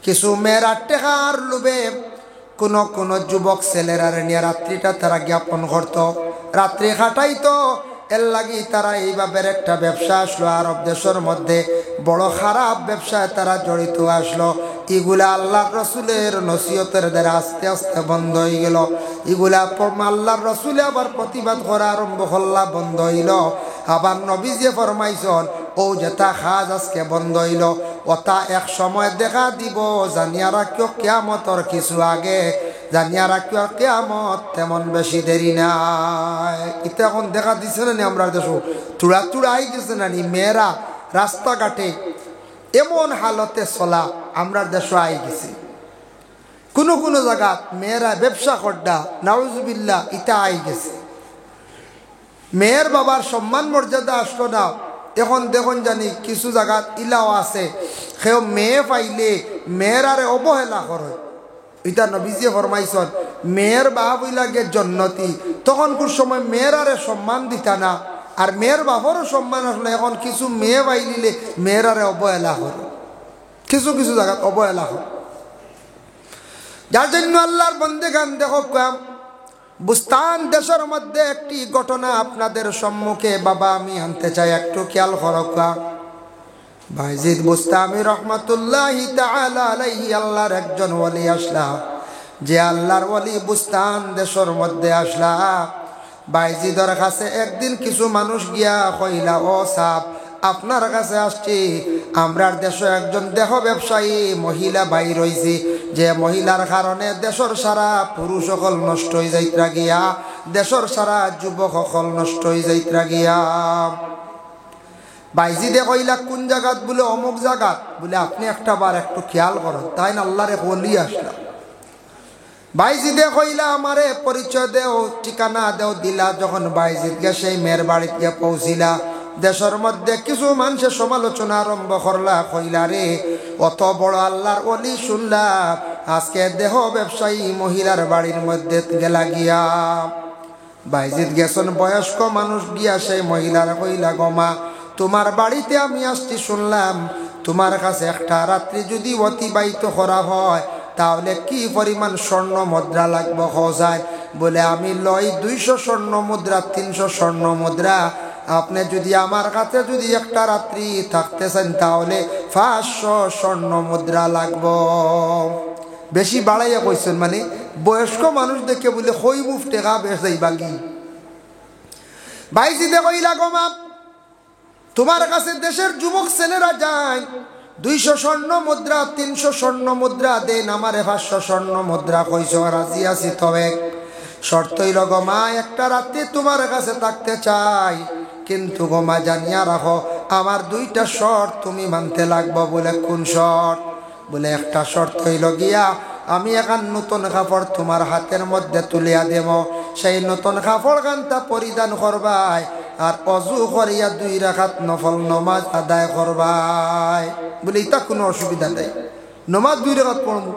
কিছু মেয়েরা টেকার লোভে কোন কোন যুবক ছেলেরা নিয়ে রাত্রিটা তারা জ্ঞাপন করত, রাত্রি কাটাইতো। এর লাগি তারা এইভাবে একটা ব্যবসা আসলো, আরব দেশের মধ্যে বড় খারাপ ব্যবসায় তারা জড়িত আসলো। এগুলা আল্লাহ রসুলের নসিহতের দ্বারা আস্তে আস্তে বন্ধ হয়ে গেল। এগুলা আল্লাহর রসুলে আবার প্রতিবাদ করা আরম্ভ করলা, বন্ধ হইল। আবার নবীজি ফরমাইছন ও যেটা খাজ আজকে বন্ধ হইল, ওটা এক সময় দেখা দিব। জানিয়া রাখিও কিয়ামতর কিছু আগে, জানিয়া রাখিও কিয়ামত তেমন বেশি দেরি নাই। এটা এখন দেখা দিছে না, আমরা দেখো তুড়া তুড়া আই গেছে না, মেয়েরা রাস্তাঘাটে এমন হালতে চলা আমরা দেশে আই গেছি। কোনো কোনো জায়গা মেয়েরা ব্যবসা করডা, নাউজুবিল্লাহ, ইটা আই গেছে। মেয়ের বাবার সম্মান মর্যাদা আসলো না। এখন দেখুন জানি কিছু জায়গাত ইলাও আছে, সেও মেয়ে পাইলে মেয়ের আরে অবহেলা করে। এটা নবীজি ফরমাইছন মেয়ের বাপ লাগে জন্নতি, তখন কোন সময় মেয়ের আরে সম্মান দিতা না। আর মেয়ের বাপরও সম্মান আসলে এখন কিছু মেয়ে পাইলিলে মেয়ের আরে অবহেলা করে, কিছু কিছু জায়গাত অবহেলা করে। যার জন্য আল্লাহর বন্দেগান দেখো, বুস্তান দেশের মধ্যে একটি ঘটনা আপনাদের সম্মুখে বাবা আমি আনতে চাই, একটু খেয়াল করকা। বাইজিদ বুস্তামি রহমতুল্লাহি তাআলা আলাইহি আল্লাহর একজন ওলি আসলা, যে আল্লাহর ওলি বুস্তান দেশের মধ্যে আসলা। বাইজিদের কাছে একদিন কিছু মানুষ গিয়া কইলা, ও সাপ আপনার কাছে আসছি, আমরার দেশে একজন দেহ ব্যবসায়ী মহিলা বাই রয়েছি, যে মহিলার কারণে দেশের সারা পুরুষ সকল নষ্ট হয়ে যাইত্রা গিয়া, দেশের সারা যুবক সকল নষ্ট হয়ে যাইত্রা গিয়া। বাইজিদে কইলা কোন জায়গাত? বলে অমুক জায়গাত। বলে আপনি একটা বার একটু খেয়াল করেন। তাই না আল্লাহরে বলি আসলাম। বাইজিদে কইলা আমারে পরিচয় দেও, ঠিকানা দেও। দিলা। যখন বাইজিদ গে সেই মেয়ের বাড়িতে গিয়ে পৌঁছিলা, দেশের মধ্যে কিছু মানুষের সমালোচনা আরম্ভ করলা। কইলা রে অত বড় আল্লাহর ওলি শুনলা, আজকে দেহ ব্যবসায়ী মহিলার বাড়ির মধ্যে গেলা গিয়া। বাইজিদ গেছেন বয়স্ক মানুষ গিয়া সেই মহিলার কইলা, গমা তোমার বাড়িতে আমি আসছি, শুনলাম তোমার কাছে একটা রাত্রি যদি অতিবাহিত করা হয় তাহলে কি পরিমাণ স্বর্ণ মুদ্রা লাগবে খোঁজায়? বলে আমি লই 200 স্বর্ণ মুদ্রা, 300 স্বর্ণ মুদ্রা। আপনি যদি আমার কাছে যদি একটা রাত্রি থাকতে চান তাহলে 500 স্বর্ণ মুদ্রা লাগবে। বেশি বাড়াইয়া কইছেন, মানে বয়স্ক মানুষ দেখে বলে হই মুফ টেকা বেসাই বাগি। বাইজিদে কইলা, গমা তোমার কাছে দেশের যুবক ছেলেরা যায়, 200 স্বর্ণ মুদ্রা, 300 স্বর্ণ মুদ্রা দেন, আমারে 500 স্বর্ণ মুদ্রা কইছ, রাজি আছি। তবে শর্ত হইল গমা একটা রাত্রি তোমার কাছে থাকতে চাই, কিন্তু গমা জানিয়া রাখো আমার 2টা শর্ত তুমি মানতে লাগবে। বলে কোন শর্ত? বলে একটা শর্ত হইল গিয়া আমি এখন নতুন কাপড় তোমার হাতের মধ্যে তুলিয়া দেব, সেই নতুন কাপড় গানটা পরিধান করবাই, আর অজু করিয়া 2 রাকাত নফল নমাজ আদায় করবাই। বলে এটা কোনো অসুবিধা নেই, নমাজ 2 রাকাত পড়মু,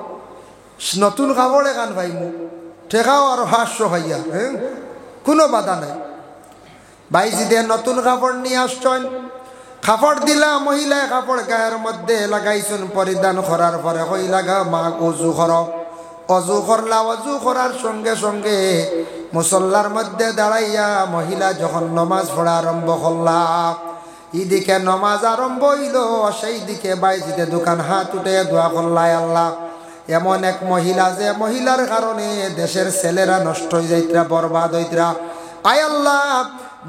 নতুন কাপড়ে গান পাইমু, ঠেকাও আর 500 হইয়া, হ্যাঁ কোনো বাধা নাই। বাইজিদের নতুন কাপড় নিয়ে আসছেন, কাপড় দিলা, মহিলায় কাপড় গায়ের মধ্যে লাগাইছেন, পরিধান করার পরে কই লাগা মা অজু কর। অজু করলা, অজু করার সঙ্গে সঙ্গে মুসল্লার মধ্যে দাঁড়াইয়া মহিলা যখন নমাজ পড়া আরম্ভ করলা, এদিকে নমাজ আরম্ভ হইল, সেই দিকে বাইজিতে দোকান হাত উঠে দোয়া করলাই, আল্লাহ এমন এক মহিলা যে মহিলার কারণে দেশের ছেলেরা নষ্ট হয়ে যাইতরা, বরবাদ হইতরা। আয় আল্লাহ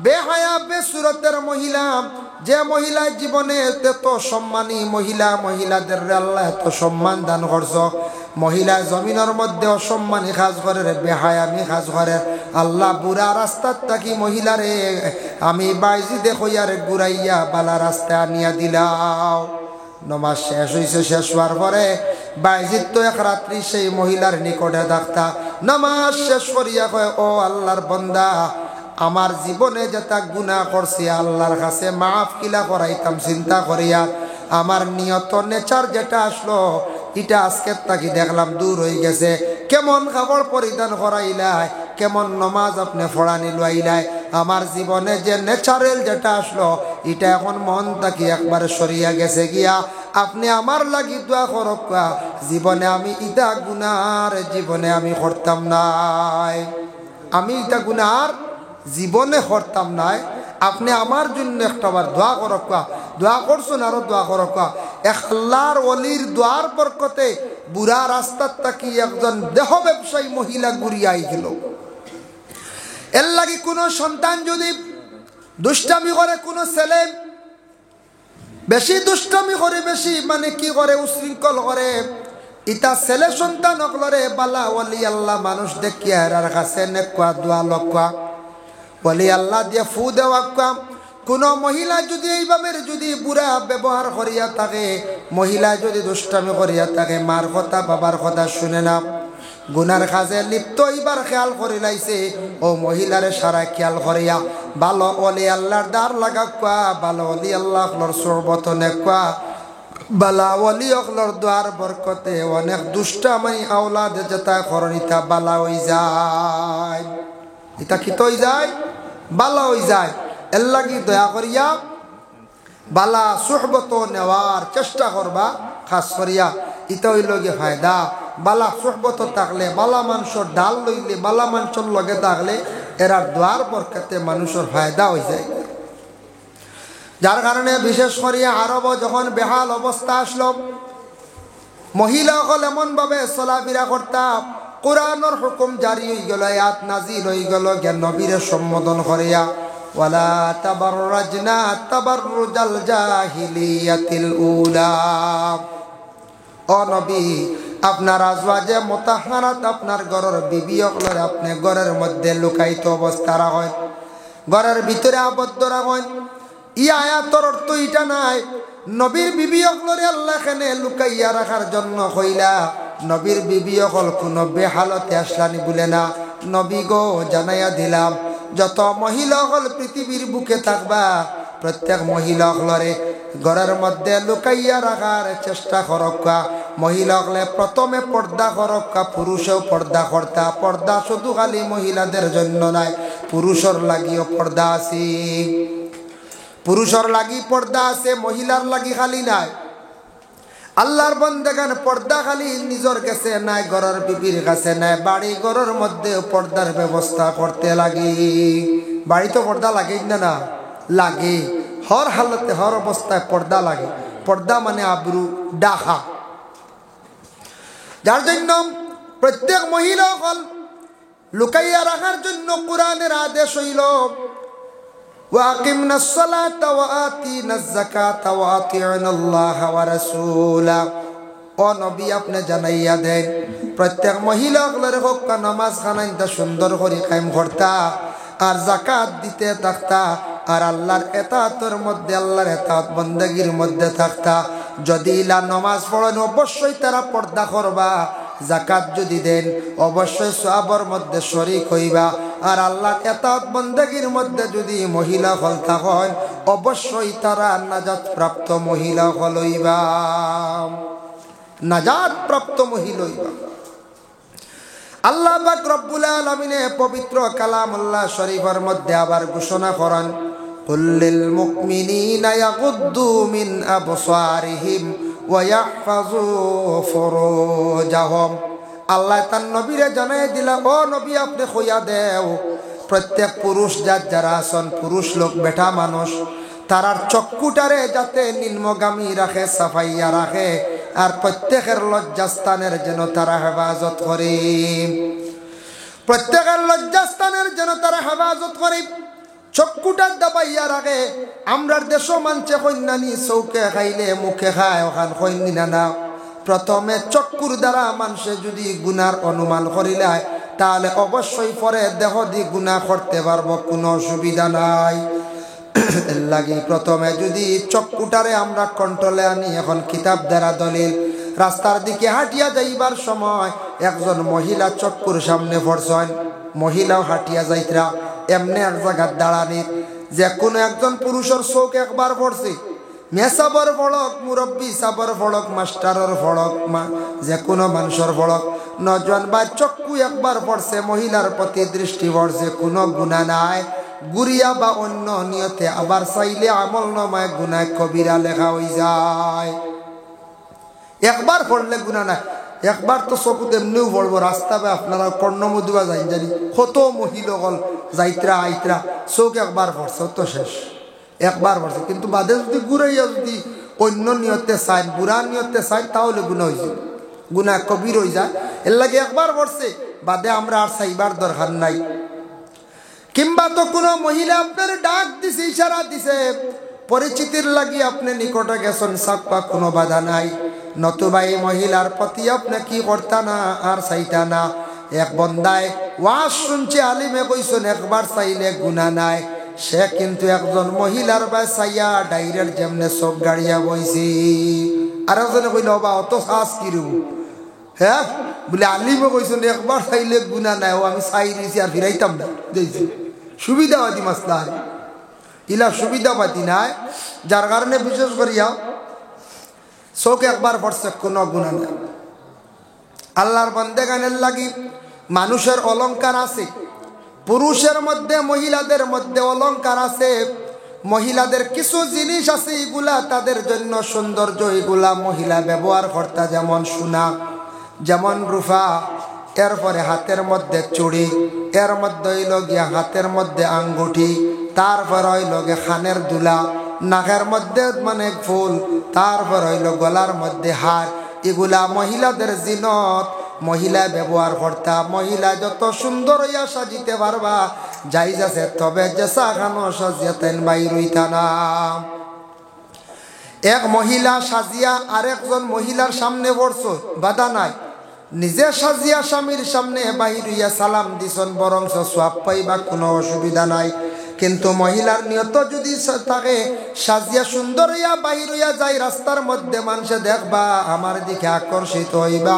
বেহায়া বেসুরতের মহিলা, যে মহিলা জীবনে এত সম্মানী মহিলা, মহিলাদের আল্লাহ এত সম্মান দান করছ, মহিলা জমিনের মধ্যে অসম্মানী কাজ করে, বেহায়ামি কাজ করে। আল্লাহ বুড়া রাস্তার থাকি মহিলারে আমি বাইজিদে কইয়ারে ঘুরাইয়া বালা রাস্তায় আনিয়া দিলাও। নমাজ শেষ হয়েছে, শেষ হওয়ার পরে বাইজিদ তো এক রাত্রি সেই মহিলার নিকটে থাকতা। নমাজ শেষ করিয়া কয়, ও আল্লাহর বন্দা, আমার জীবনে যেটা গুনাহ করছি আল্লাহর কাছে মাফ কিলা করাইতাম চিন্তা করিয়া, আমার নিয়ত নেচার যেটা আসলো এটা আজকের তাকি দেখলাম দূর হয়ে গেছে। কেমন কাপড় পরিধান করাইলাই, কেমন নমাজ আপনি ফড়ানি লইলাই, আমার জীবনে যে ন্যাচারাল যেটা আসলো এটা এখন মন তাকি একবার সরিয়া গেছে গিয়া। আপনি আমার লাগি দোয়া করক জীবনে আমি ইটা গুনার জীবনে আমি করতাম নাই আমি ইটা গুনার জীবনে করতাম নাই আপনি আমার জন্য একটাবার দোয়া করক দোয়া করছেন আরো দোয়া করক এক আল্লাহর ওলির দোয়ার বরকতে বুড়া রাস্তার তাকি একজন দেহ ব্যবসায়ী মহিলা ঘুরিয়াই গেল এর লাগি কোনো সন্তান যদি দুষ্টামি করে কোনো ছেলে বেশি দুষ্টামি করে বেশি মানে কি করে উশৃঙ্খল করে ইটা ছেলে সন্তান হকলরে বালা ওলি আল্লাহ মানুষ দেখিয়া এরার কাছে নেকুয়া দোয়া লকুয়া ওলি আল্লাহ দিয়ে ফু দেওয়া কোনো মহিলা যদি এইভাবে যদি বুড়া ব্যবহার করিয়া থাকে মহিলা যদি দুষ্টামি করিয়া থাকে মার কথা বাবার কথা শুনে না গুনার কাজে লিপ্ত এইবার খেয়াল করে লাইছে ও মহিলারে সারা খেয়াল করিয়া ভালো ওলি আল্লাহর দ্বার লাগা ভালো ওলি আল্লাহর সরবত নেকুয়া বালা ওলি অকলর দ্বার বরকতে অনেক দুষ্টামি আওলাদ যেটা করণিতা বালা হয়ে যায় এটা কি তো যায় বালা হয়ে যায় এর লাগি দয়া করিয়া বালা সুহবত নেওয়ার চেষ্টা করবা খাস করিয়া ইটা হইল গিয়ে ফায়দা বালা সুহবত থাকলে বালা মানুষের ডাল লইলে বালা মানুষের লগে থাকলে এরার দ্বার বরকতে মানুষের ফায়দা হয়ে যায় যার কারণে বিশেষ করিয়া আরব যখন বেহাল অবস্থা আসলো মহিলা সকল এমনভাবে চলাফেরা করতাম কোরআনের হুকুম জারি হয়ে গেল আয়াত নাজিল হয়ে গেল জ্ঞান নবীরে সম্বোধন করিয়া ওয়ালা তাবাররাজনা তাবাররুজাল জাহিলিয়াতিল উলা ও নবী আপনার আজওয়াজে মুতাহহারাত আপনার ঘরের বিবি সকলের আপনি ঘরের মধ্যে লুকায়িত অবস্থা রাখেন ঘরের ভিতরে আবদ্ধ রাখেন ই আয়াতের অর্থ এটা নাই নবীর বিবি সকলের আল্লাহ এখানে লুকাইয়া রাখার জন্য কইলা নবীর বিবি সকল কোনো বেহালতে আসলানি বলে না নবী গো জানাইয়া দিলাম যত মহিলা সকল পৃথিবীর বুকে থাকবা প্রত্যেক মহিলা সকলরে ঘরের মধ্যে লুকাইয়া রাখার চেষ্টা করক্কা মহিলা সকলে প্রথমে পর্দা করক্কা পুরুষেও পর্দা করতা পর্দা শুধু খালি মহিলাদের জন্য নাই পুরুষের লাগিও পর্দা আছে পুরুষের লাগি পর্দা আছে মহিলার লাগি খালি নাই আল্লাহর বান্দাগান পর্দা খালি নিজের কাছে নাই ঘরের বিবির কাছে নাই বাড়ি ঘরের মধ্যে পর্দার ব্যবস্থা করতে লাগি বাড়িতে পর্দা লাগে না লাগে হর হালতে হর অবস্থায় পর্দা লাগে পর্দা মানে আবরু ডাহা যার জন্য প্রত্যেক মহিলা হল লুকাইয়া রাখার জন্য কোরআনের আদেশ হইল ওয়াকিমনাস সালাতা ওয়া আতিনাজ যাকাতা ওয়া আতিউনাল্লাহা ওয়া রাসূলা ও নবী আপনি জানাইয়া দেন প্রত্যেক মহিলা সকলের হক নামাজ খানাইতা সুন্দর করে কায়েম করতা আর যাকাত দিতে থাকতা আর আল্লাহর এতাতের মধ্যে আল্লাহর এতাত বন্দেগীর মধ্যে থাকতা যদি ইলা নামাজ পড়েন অবশ্যই তারা পর্দা করবা যাকাত যদি দেন অবশ্যই সওয়াবের মধ্যে শরীক হইবা আর আল্লাহর এতাত বন্দেগীর মধ্যে যদি মহিলা হল থাকেন অবশ্যই তারা নাজাত প্রাপ্ত মহিলা হইবা নাজাত প্রাপ্ত মহিলা হইবা আল্লাহ পাক রব্বুল আলামিনে পবিত্র কালামুল্লাহ শরীফের মধ্যে আবার ঘোষণা করেন কুল্লিল মুমিনিনা ইয়াগুদ্দু মিন আবসারিহিম ওয়া ইয়াহফাযু ফুরুজাহুম আল্লাহ তার নবীরে জানাই দিলা ও নবী আপনি কইয়া দেও প্রত্যেক পুরুষ যারা আছেন পুরুষ লোক বেটা মানুষ তারার চক্ষুটারে যাতে নিম্নগামী রাখে সাফাইয়া রাখে আর প্রত্যেকের লজ্জাস্থানের যেন তারা হেফাজত করে প্রত্যেকের লজ্জাস্থানের যেন তারা হেফাজত করে চক্ষুটা দাবাইয়া রাখে আমরার দেশও মানছে কন্যানি চৌকে খাইলে মুখে খায় ওখান কইনি না প্রথমে চক্ষুর দ্বারা মানুষে যদি গুনার অনুমান করিলে তাহলে অবশ্যই পরে দেহ দিয়ে গুনাহ করতে পারবো কোনো অসুবিধা নাই লাগি প্রথমে যদি চক্ষুটারে আমরা কন্ট্রোলে আনি এখন কিতাব দ্বারা দলিল রাস্তার দিকে হাঁটিয়া যাইবার সময় একজন মহিলা চক্ষুর সামনে পড়ছেন মহিলাও হাঁটিয়া যাইতরা এমনি এক জায়গার দাঁড়ানি যে কোনো একজন পুরুষের চোখ একবার পড়ছে মেসাবর ফড়ক মুরব্বী সাবর ফড়ক মাস্টারের ফড়ক যে কোনো মানুষের ফড়ক নজওয়ান বা চক্ষু একবার পড়ছে মহিলার প্রতি দৃষ্টি পড়ছে কোনো গুনাহ নাই গুরিয়া বা অন্য নিয়তে আবার চাইলে আমল নামায় গুনাহ কবিরা লেখা হয়ে যায় একবার পড়লে গুণা নাই, একবার তো চকুত এমনিও পড়বো। রাস্তায় আপনারা কর্ণমধুয়া যাই জানি কত মহিলা হল যাইত্রা আইত্রা, চোখ একবার পড়ছে তো শেষ, একবার পড়ছে। কিন্তু বাদে যদি ঘুরাইয়া যদি অন্য নিয়তে চাই, বুড়া নিয়তে চাই, তাহলে গুণা হয়েছে, গুণা কবির হয়ে যায়। এর লাগে একবার পড়ছে বাদে আমরা আর চাইবার দরকার নাই। কিংবা তো কোনো মহিলা আপনার ডাক দিছে, ইশারা দিছে, পরিচিতির লাগি আপনি নিকটে গেছেন, সাপ্পা কোনো বাধা নাই। নতুবা এই মহিলার প্রতি আপনি কি করতা না আর চাইতা না। এক বন্দায় ওয়াজ শুনছে, আলিমে কইছেন একবার চাইলে গুনাহ নাই। সে কিন্তু একজন মহিলার বা চাইয়া ডাইরেক্ট যেমনে চোখ গাড়িয়া বইছি। আর একজনে কইল বা অত সাহস কিরম, হ্যাঁ বলে আলিমে কইছেন একবার চাইলে গুনাহ নাই, ও আমি চাই দিয়েছি আর ফিরাইতাম না। দেখছি সুবিধাবাদী মাসলা, ইলা সুবিধা পাতি নাই, যার কারণে বিশেষ করিয়া চোখ একবার পড়ছে কোনো গুনাহ নাই। আল্লাহর বান্দাগানের লাগি মানুষের অলংকার আছে, পুরুষের মধ্যে মহিলাদের মধ্যে অলংকার আছে। মহিলাদের কিছু জিনিস আছে, এগুলা তাদের জন্য সৌন্দর্য, এগুলা মহিলা ব্যবহার করতা, যেমন সোনা, যেমন রূপা, এরপরে হাতের মধ্যে চুড়ি, এর মধ্যে হইল গিয়া হাতের মধ্যে আঙ্গুঠি, তারপর হইল গিয়া খানের দুলা, নাকের মধ্যে মানে ফুল, তারপর হইল গলার মধ্যে হার। এগুলা মহিলাদের জিনত, মহিলা ব্যবহার করতা। মহিলা যত সুন্দর হইয়া সাজিতে পারবা যাইজ আছে, তবে জেসা খানো সাজিয়া তেন বাইর হইতা না। এক মহিলা সাজিয়া আরেকজন মহিলার সামনে পড়ছো, বাধা নাই। নিজে সাজিয়া স্বামীর সামনে বাহির হইয়া সালাম দিছন, বরং সওয়াব পাইবা, কোনো অসুবিধা নাই। কিন্তু মহিলার নিয়ত যদি থাকে সাজিয়া সুন্দর হইয়া বাহির হইয়া যায় রাস্তার মধ্যে, মানুষে দেখবা আমার দিকে আকর্ষিত হইবা,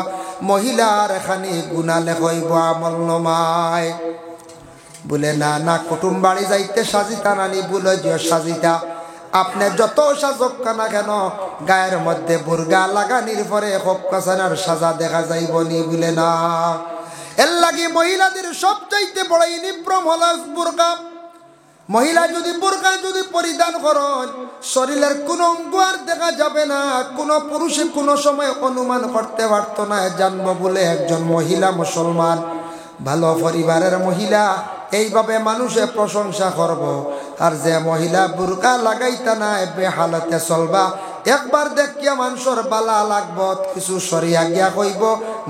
মহিলার এখানে গুনাহ লেখাইব, আমল নমায়। বলে না না, কুটুম বাড়ি যাইতে সাজিতা নানি, বলে যে সাজিতা। আপনি যত সাজক না কেন, গায়ের মধ্যে বুরগা লাগানির পরে হকাসানার সাজা দেখা যাইব নি, বলে না। এর লাগে মহিলাদের সবচাইতে বড় ইউনিফর্ম হলো বুরকা। মহিলা যদি বুরকা যদি পরিধান করেন, শরীরের কোন অঙ্গ আর দেখা যাবে না। কোন পুরুষে কোনো সময় অনুমান করতে পারত না জানবো বলে একজন মহিলা মুসলমান, ভালো পরিবারের মহিলা, এইভাবে মানুষে প্রশংসা করব। আর যে মহিলা বুরকা লাগাইতা না, বেহালতে চলবা, একবার দেখিয়া মানুষের বালা লাগব, কিছু সরিয়া গিয়া কইব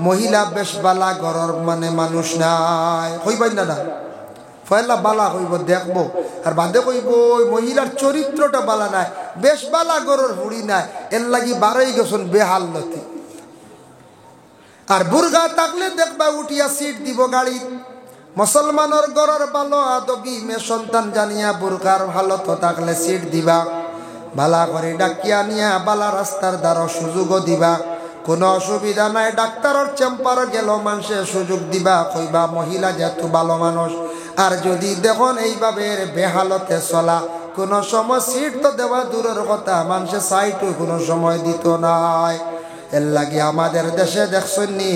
মহিলা বেশ বালা ঘরের মানে মানুষ নাই, কইবাই না না, পয়লা বালা কইব দেখবো, আর বাদে কইব ওই মহিলার চরিত্রটা বালা নাই, বেশ বালা গরর হুড়ি নাই, এর লাগি বারোই গেছেন বেহালতি। আর বুরগা থাকলে দেখবা উঠিয়া সিট দিব গাড়ি। মুসলমানের গরর ভালো আদবি মে সন্তান জানিয়া বুরকার ভালো তো থাকলে সিট দিবা, ভালা করে ডাকিয়া নিয়া বালা রাস্তার দ্বারা সুযোগও দিবা, কোনো অসুবিধা নাই। ডাক্তারের চেম্বার গেল মানুষে সুযোগ দিবা, কইবা মহিলা যেহেতু ভালো মানুষ। আর যদি দেখুন এইভাবে বেহালতে চলা, কোনো সময় সিট তো দেওয়া দূরের কথা, মানুষে সাইটও কোনো সময় দিত নাই। এর লাগে আমাদের দেশে দেখছনি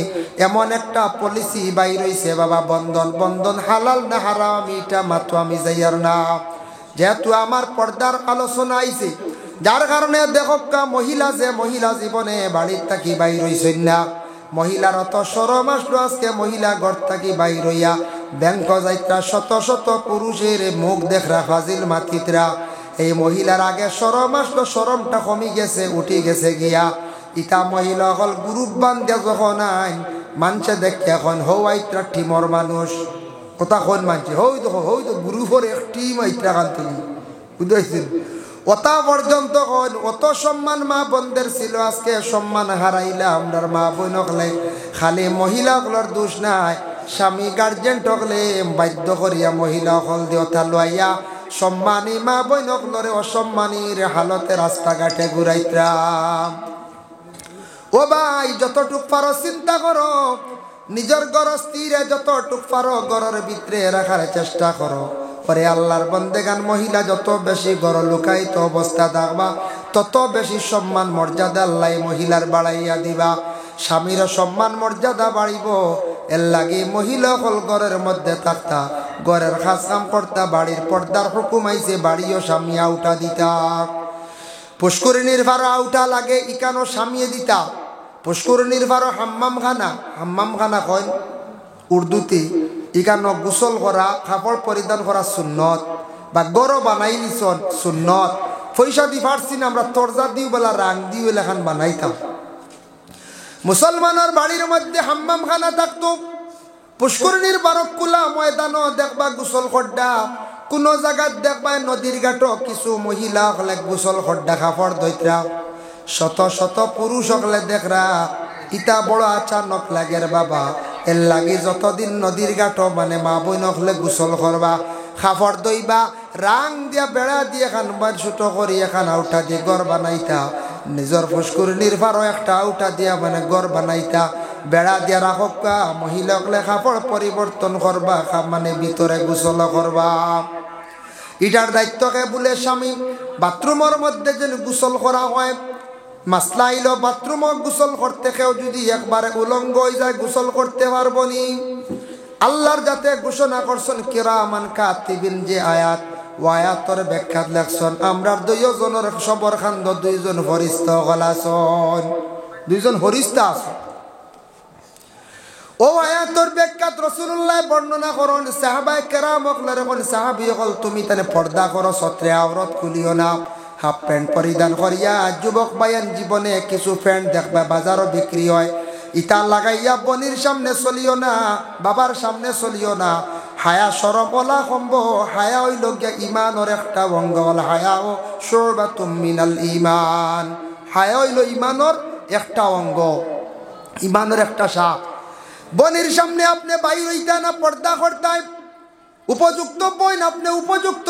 এমন একটা পলিসি বাইর হইছে বাবা, বন্ধন। বন্ধন হালাল না হারাম এটা মাত্র আমি যাইয়ার না, যেহেতু আমার পর্দার আলোচনা আইছে, যার কারণে দেখকা মহিলা যে মহিলা জীবনে বাড়ির থাকি বাইর হইছেন না, মহিলার অত শরম আসলো আজকে মহিলা ঘর থাকি বাইর হইয়া ব্যাংক যাইত্রা শত শত পুরুষের মুখ দেখরা ফাজিল মাতিতরা। এই মহিলার আগে শরম আসলো, শরমটা কমি গেছে, উঠি গেছে গিয়া। ইটা মহিলা হল গ্রুপ বান্ধে যখন আইন মানছে দেখে এখন হৌ আইত্রা টিমর মানুষ কথা কোন মানছে হই তো গ্রুপের একটি মাইত্রা কান্তি বুঝেছেন। ওটা পর্যন্ত অত সম্মান মা বোনদের ছিল, আজকে সম্মান হারাইলা আমরার মা বোন হলে। খালি মহিলাগুলোর দোষ নাই, স্বামী গার্জেন হলে বাধ্য করিয়া মহিলা হল দেওতা লইয়া সম্মানী মা বোন হলরে অসম্মানীর হালতে রাস্তাঘাটে ঘুরাইতাম। ও ভাই, যতটুক পারো চিন্তা করো, নিজের ঘর স্থিরে যতটুক পারো ঘরের ভিতরে রাখার চেষ্টা করো। পরে আল্লাহর বন্দেগান মহিলা যত বেশি ঘর লুকায়িত অবস্থা থাকবা, তত বেশি সম্মান মর্যাদা আল্লাহ মহিলার বাড়াইয়া দিবা, স্বামীর সম্মান মর্যাদা বাড়িব। এর লাগে মহিলা হল ঘরের মধ্যে থাকতা, ঘরের কাজ কাম করতা, বাড়ির পর্দার হুকুম আইছে বাড়িও স্বামী আউটা দিতা। পুষ্করিণীর ভাড়া আউটা লাগে ইকানো স্বামী দিতা, পুষ্করিণীর পারো হাম্মাম খানা কয় উর্দুতে। ইখানো গোসল করা, কাপড় পরিধান করা সুন্নত, বা গড় বানাই নিছন সুন্নত। পয়সা দি পারছি না আমরা তরজা দিও বেলা রাং দিও লেখান বানাইতাম। মুসলমানের বাড়ির মধ্যে হাম্মাম খানা থাকতো। পুষ্করিণীর বারক কুলা ময়দানও দেখবা গোসল খড্ডা, কোনো জায়গাত দেখবা নদীর ঘাটও কিছু মহিলা হলে গোসল খড্ডা কাপড় দইতরা, শত শত পুরুষ হলে দেখরা। ইটা বড় আচানক লাগের বাবা, এর লাগে যতদিন নদীর ঘাটও মানে মা বই নখলে গোসল করবা, কাপড় দইবা, রাং দিয়া বেড়া দিয়ে খানবার ছোট করি এখান আউটা দিয়ে গড় বানাইতা। নিজের পুষ্করিণীর পারও একটা আউটা দিয়া মানে গড় বানাইতা, বেড়া দিয়া রাখা। মহিলাকলে কাপড় পরিবর্তন করবা, মানে ভিতরে গোসল করবা। ইটার দায়িত্বকে বলে স্বামী। বাথরুমের মধ্যে যেন গোসল করা হয়, মাসলা আইল বাথরুমও গোসল করতে কেউ যদি একবারে উলঙ্গ হয়ে যায় গোসল করতে পারবো নি। আল্লাহর যাতে ঘোষণা করছেন কিরামান কাতিবিন যে আয়াত, ও আয়াতর ব্যাখ্যাত লেখছেন আমরা দুইজনের সবর খান্দ দুইজন ফরিস্তা গলাছন, দুইজন ফরিস্তা আছেন। ও আয়াতর ব্যাখ্যাত রাসূলুল্লাহ বর্ণনা করেন সাহাবায়ে কেরাম হকলের কোন সাহাবী হল তুমি তানে পর্দা করো, সত্রে আওরত খুলিও না, হাফ প্যান্ট পরিধান করিয়া। যুবক বায়ান জীবনে কিছু প্যান্ট দেখবা বাজারও বিক্রি হয়, ইটা লাগাইয়া বনির সামনে চলিও না, বাবার সামনে চলিও না। হায়া সরবলা সম্ভ, হায়া হইল গিয়া ইমানের একটা অঙ্গ, হায়া ও শুবাতুম মিনাল ঈমান। হায়া হইল ইমানের একটা অঙ্গ, ইমানের একটা শাখ। বনির সামনে আপনি বাইর হইতা না, পর্দা করতাই। উপযুক্ত বইন আপনি উপযুক্ত